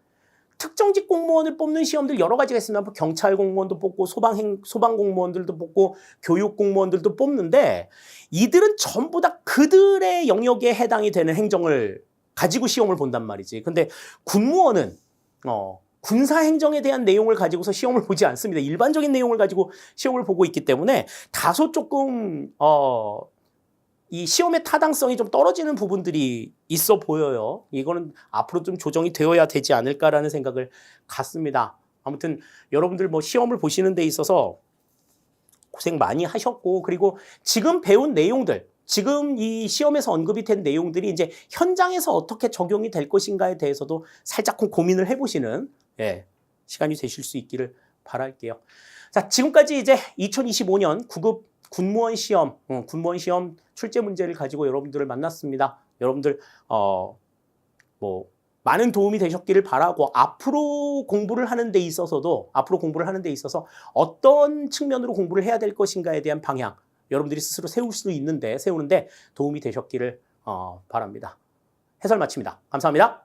특정직 공무원을 뽑는 시험들 여러 가지가 있습니다. 경찰 공무원도 뽑고 소방 공무원들도 뽑고 교육 공무원들도 뽑는데 이들은 전부 다 그들의 영역에 해당이 되는 행정을 가지고 시험을 본단 말이지. 근데 군무원은 군사 행정에 대한 내용을 가지고서 시험을 보지 않습니다. 일반적인 내용을 가지고 시험을 보고 있기 때문에 다소 조금 이 시험의 타당성이 좀 떨어지는 부분들이 있어 보여요. 이거는 앞으로 좀 조정이 되어야 되지 않을까라는 생각을 갖습니다. 아무튼 여러분들 뭐 시험을 보시는 데 있어서 고생 많이 하셨고, 그리고 지금 배운 내용들, 지금 이 시험에서 언급이 된 내용들이 이제 현장에서 어떻게 적용이 될 것인가에 대해서도 살짝 고민을 해보시는 시간이 되실 수 있기를 바랄게요. 자, 지금까지 이제 2025년 9급 군무원 시험 출제 문제를 가지고 여러분들을 만났습니다. 여러분들 뭐 많은 도움이 되셨기를 바라고 앞으로 공부를 하는 데 있어서 어떤 측면으로 공부를 해야 될 것인가에 대한 방향 여러분들이 스스로 세우는데 도움이 되셨기를 바랍니다. 해설 마칩니다. 감사합니다.